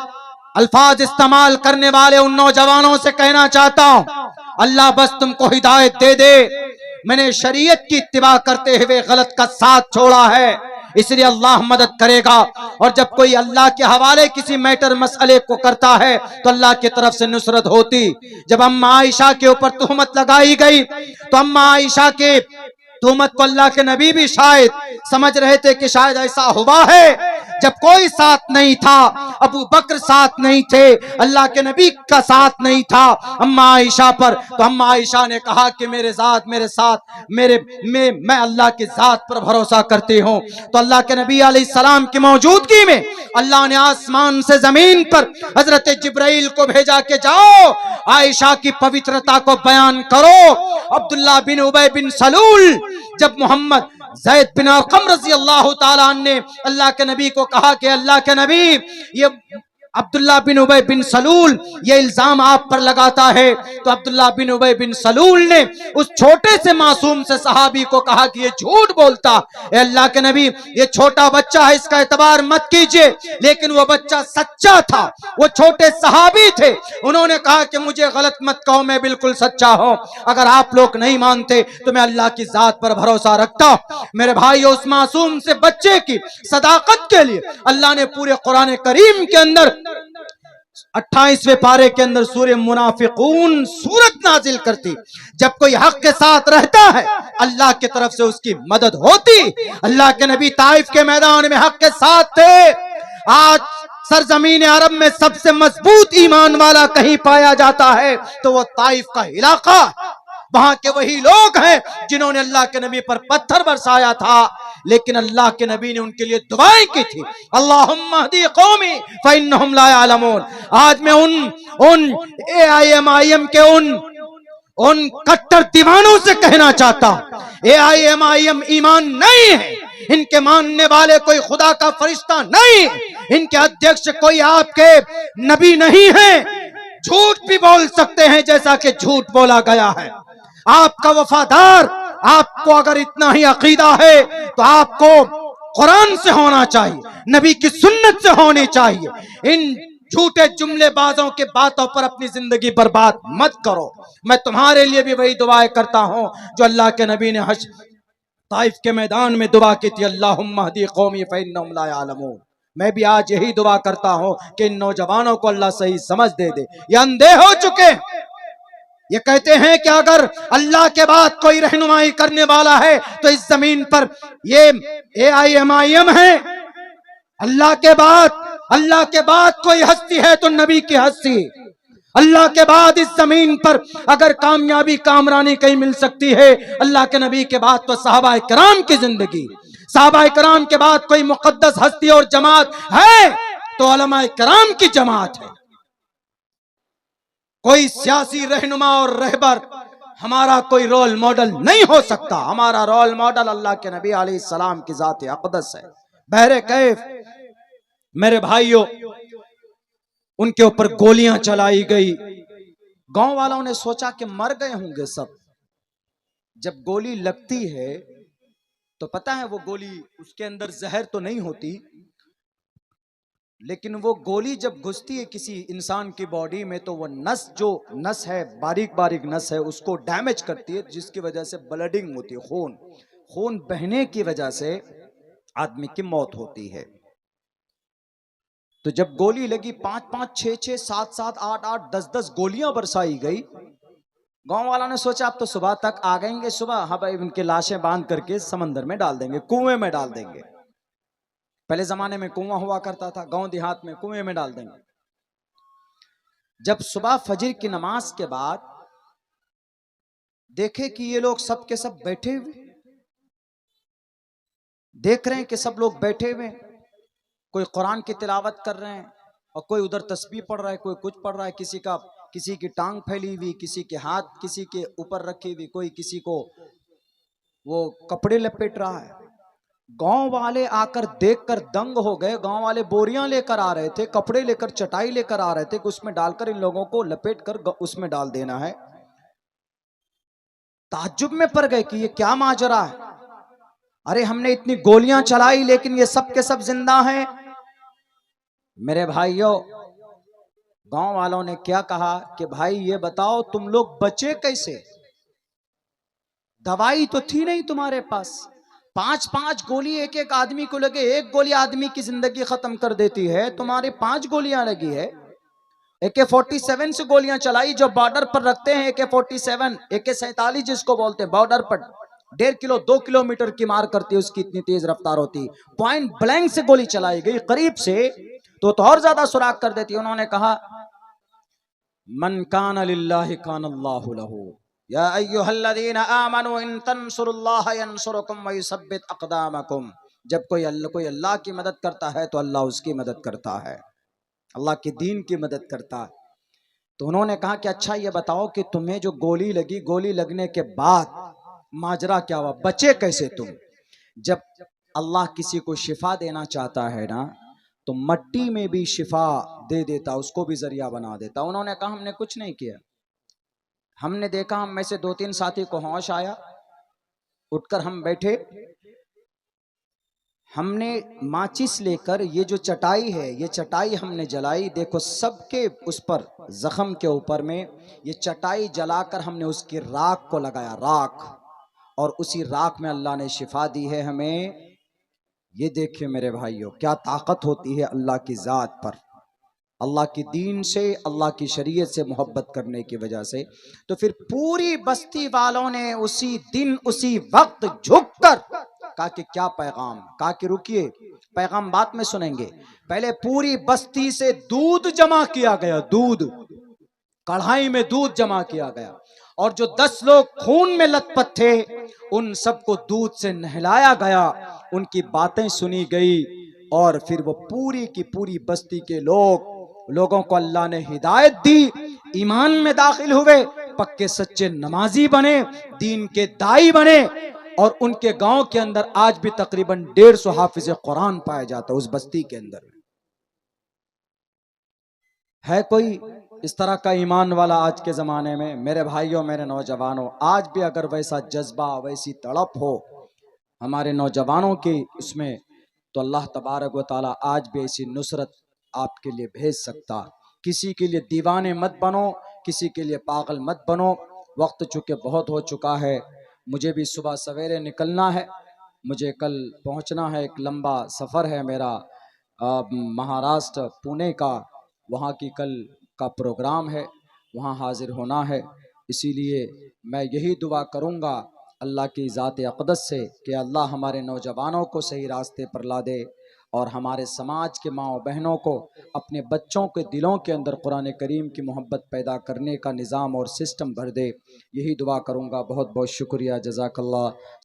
अल्फाज इस्तेमाल करने वाले उन नौजवानों से कहना चाहता हूं, अल्लाह बस तुमको हिदायत दे दे। मैंने शरीयत की इत्तिबा करते हुए गलत का साथ छोड़ा है, इसलिए अल्लाह मदद करेगा। और जब कोई अल्लाह के हवाले किसी मैटर मसले को करता है तो अल्लाह की तरफ से नुसरत होती। जब अम्मा आयशा के ऊपर तुहमत लगाई गई तो अम्मा आयशा के तुहमत को अल्लाह के नबी भी शायद समझ रहे थे कि शायद ऐसा हुआ है। जब कोई साथ नहीं था, अबू बकर साथ नहीं थे, अल्लाह के नबी का साथ नहीं था अम्मा आयशा पर, तो अम्मा आयशा ने कहा कि मेरे साथ मैं अल्लाह की जात पर भरोसा करती हूँ। तो अल्लाह के नबी अलैहिस्सलाम की मौजूदगी में अल्लाह ने आसमान से जमीन पर हजरत जिब्राइल को भेजा के जाओ आयशा की पवित्रता को बयान करो। अब्दुल्ला बिन उबय बिन सलूल, जब मोहम्मद ज़ैद बिन अरक़म रज़ी अल्लाह ताला अन्हु ने अल्लाह के नबी को कहा कि अल्लाह के नबी, ये अब्दुल्ला बिन उबय बिन सलूल ये इल्जाम आप पर लगाता है, तो अब्दुल्ला बिन उबय बिन सलूल ने उस छोटे से मासूम से सहाबी को कहा कि ये झूठ बोलता है। अल्लाह के नबी, ये छोटा बच्चा है, इसका एतबार मत कीजिए। लेकिन वो बच्चा सच्चा था, वो छोटे सहाबी थे, उन्होंने कहा कि मुझे गलत मत कहो, मैं बिल्कुल सच्चा हूं। अगर आप लोग नहीं मानते तो मैं अल्लाह की जात पर भरोसा रखता हूं। मेरे भाई, उस मासूम से बच्चे की सदाकत के लिए अल्लाह ने पूरे कुरान करीम के अंदर 28वें पारे के अंदर सूरह मुनाफिकून सूरत नाजिल करती। जब कोई हक के साथ रहता है अल्लाह की तरफ से उसकी मदद होती। अल्लाह के नबी ताइफ के मैदान में हक के साथ थे। आज सरजमीन अरब में सबसे मजबूत ईमान वाला कहीं पाया जाता है तो वो ताइफ का इलाका, वहां के वही लोग हैं जिन्होंने अल्लाह के नबी पर पत्थर बरसाया था, लेकिन अल्लाह के नबी ने उनके लिए दुआएं की थी, अल्लाहुम्मा हदी कौमी फइन्नहुम ला यअलमून। आज मैं उन AIMIM के उन कट्टर दीवानों से कहना चाहता हूं, AIMIM ईमान नहीं है, इनके मानने वाले कोई खुदा का फरिश्ता नहीं, इनके अध्यक्ष कोई आपके नबी नहीं है। झूठ भी बोल सकते हैं जैसा कि झूठ बोला गया है। आपका वफादार, आपको अगर इतना ही अकीदा है तो आपको कुरान से होना चाहिए, नबी की सुन्नत से होनी चाहिए। इन झूठे जुमलेबाजों के बातों पर अपनी जिंदगी बर्बाद मत करो। मैं तुम्हारे लिए भी वही दुआएं करता हूं जो अल्लाह के नबी ने ताइफ के मैदान में दुआ की थी, अल्लाहुम्मा हदी कौमी फइन्नहुम ला यअलमून। मैं भी आज यही दुआ करता हूं कि इन नौजवानों को अल्लाह सही समझ दे दे। ये अंधे हो चुके, ये कहते हैं कि अगर अल्लाह के बाद कोई रहनुमाई करने वाला है तो इस जमीन पर ये AIMIM है। अल्लाह के बाद कोई हस्ती है तो नबी की हस्ती। अल्लाह के बाद इस जमीन पर अगर कामयाबी कामरानी कहीं मिल सकती है, अल्लाह के नबी के बाद तो सहाबा किराम की जिंदगी, सहाबा किराम के बाद कोई मुकद्दस हस्ती और जमात है तो उलमा किराम की जमात है। कोई सियासी रहनुमा और रहबर हमारा कोई रोल मॉडल नहीं हो सकता। हमारा रोल मॉडल अल्लाह के नबी अलैहिस्सलाम की जात अक़दस है। बहरे कैफ मेरे भाइयों, उनके ऊपर गोलियां चलाई गई। गांव वालों ने सोचा कि मर गए होंगे सब। जब गोली लगती है तो पता है वो गोली, उसके अंदर जहर तो नहीं होती, लेकिन वो गोली जब घुसती है किसी इंसान की बॉडी में तो वो नस, जो नस है, बारीक बारीक नस है, उसको डैमेज करती है, जिसकी वजह से ब्लडिंग होती है, खून बहने की वजह से आदमी की मौत होती है। तो जब गोली लगी, 5-5, 6-6, 7-7, 8-8, 10-10 गोलियां बरसाई गई। गांव वालों ने सोचा अब तो सुबह तक आ गएंगे, सुबह हाँ भाई उनके लाशें बांध करके समंदर में डाल देंगे, कुएं में डाल देंगे। पहले जमाने में कुआं हुआ करता था, गांव देहात में कुएं में डाल देंगे। जब सुबह फजर की नमाज के बाद देखे कि ये लोग सब के सब बैठे हुए, देख रहे हैं कि सब लोग बैठे हुए, कोई कुरान की तिलावत कर रहे हैं और कोई उधर तस्बीह पढ़ रहा है, कोई कुछ पढ़ रहा है, किसी की टांग फैली हुई, किसी के हाथ किसी के ऊपर रखी हुई, कोई किसी को वो कपड़े लपेट रहा है। गांव वाले आकर देखकर दंग हो गए। गांव वाले बोरियां लेकर आ रहे थे, कपड़े लेकर, चटाई लेकर आ रहे थे कि उसमें डालकर इन लोगों को लपेट कर उसमें डाल देना है। ताज्जुब में पड़ गए कि ये क्या माजरा है। अरे हमने इतनी गोलियां चलाई लेकिन ये सब के सब जिंदा हैं। मेरे भाइयों, गांव वालों ने क्या कहा कि भाई ये बताओ तुम लोग बचे कैसे? दवाई तो थी नहीं तुम्हारे पास। 5-5 गोली एक एक आदमी को लगे, एक गोली आदमी की जिंदगी खत्म कर देती है, तुम्हारे 5 गोलियां लगी है। AK-47 से गोलियां चलाई, जो बॉर्डर पर रखते हैं AK-47, AK-47 जिसको बोलते हैं, बॉर्डर पर 1.5 किलो 2 किलोमीटर की मार करती है, उसकी इतनी तेज रफ्तार होती। पॉइंट ब्लैंक से गोली चलाई गई करीब से, तो और ज्यादा सुराग कर देती। उन्होंने कहा मन कान लिल्लाहि कान अल्लाहु लहू, या अय्युहल्लज़ीना आमनू इन तंसुरुल्लाह यंसुरुकुम व युसब्बित अक़दामकुम। जब कोई अल्लाह की मदद करता है तो अल्लाह उसकी मदद करता है, अल्लाह के दीन की मदद करता है। तो उन्होंने कहा कि अच्छा ये बताओ कि तुम्हें जो गोली लगी, गोली लगने के बाद माजरा क्या हुआ, बचे कैसे तुम? जब अल्लाह किसी को शिफा देना चाहता है ना, तो मट्टी में भी शिफा दे देता, उसको भी जरिया बना देता। उन्होंने कहा हमने कुछ नहीं किया। हमने देखा, हम में से 2-3 साथी को होश आया, उठकर हम बैठे, हमने माचिस लेकर ये जो चटाई है, ये चटाई हमने जलाई। देखो सबके उस पर जख्म के ऊपर में ये चटाई जलाकर हमने उसकी राख को लगाया, राख, और उसी राख में अल्लाह ने शिफा दी है हमें। ये देखिए मेरे भाइयों, क्या ताकत होती है अल्लाह की ज़ात पर, अल्लाह की दीन से, अल्लाह की शरीयत से मोहब्बत करने की वजह से। तो फिर पूरी बस्ती वालों ने उसी दिन उसी वक्त झुककर कहा कि क्या पैगाम, कहा कि रुकिए पैगाम बाद में सुनेंगे, पहले पूरी बस्ती से दूध जमा किया गया, दूध, कढ़ाई में दूध जमा किया गया, और जो 10 लोग खून में लथपथ थे उन सबको दूध से नहलाया गया, उनकी बातें सुनी गई, और फिर वो पूरी की पूरी बस्ती के लोगों को अल्लाह ने हिदायत दी, ईमान में दाखिल हुए, पक्के सच्चे नमाजी बने, दीन के दाई बने, और उनके गांव के अंदर आज भी तकरीबन 150 हाफिज कुरान पाया जाता है उस बस्ती के अंदर। है कोई इस तरह का ईमान वाला आज के ज़माने में? मेरे भाइयों, मेरे नौजवानों, आज भी अगर वैसा जज्बा, वैसी तड़प हो हमारे नौजवानों की उसमें, तो अल्लाह तबारक व तआला आज भी ऐसी नुसरत आपके लिए भेज सकता। किसी के लिए दीवाने मत बनो, किसी के लिए पागल मत बनो। वक्त चूँकि बहुत हो चुका है, मुझे भी सुबह सवेरे निकलना है, मुझे कल पहुंचना है, एक लंबा सफ़र है मेरा, महाराष्ट्र पुणे का, वहाँ की कल का प्रोग्राम है, वहाँ हाजिर होना है। इसीलिए मैं यही दुआ करूँगा अल्लाह की ज़ात अक़दस से कि अल्लाह हमारे नौजवानों को सही रास्ते पर ला दे, और हमारे समाज के माँ बहनों को अपने बच्चों के दिलों के अंदर कुरान करीम की मोहब्बत पैदा करने का निज़ाम और सिस्टम भर दे। यही दुआ करूँगा। बहुत बहुत शुक्रिया, जज़ाकल्लाह।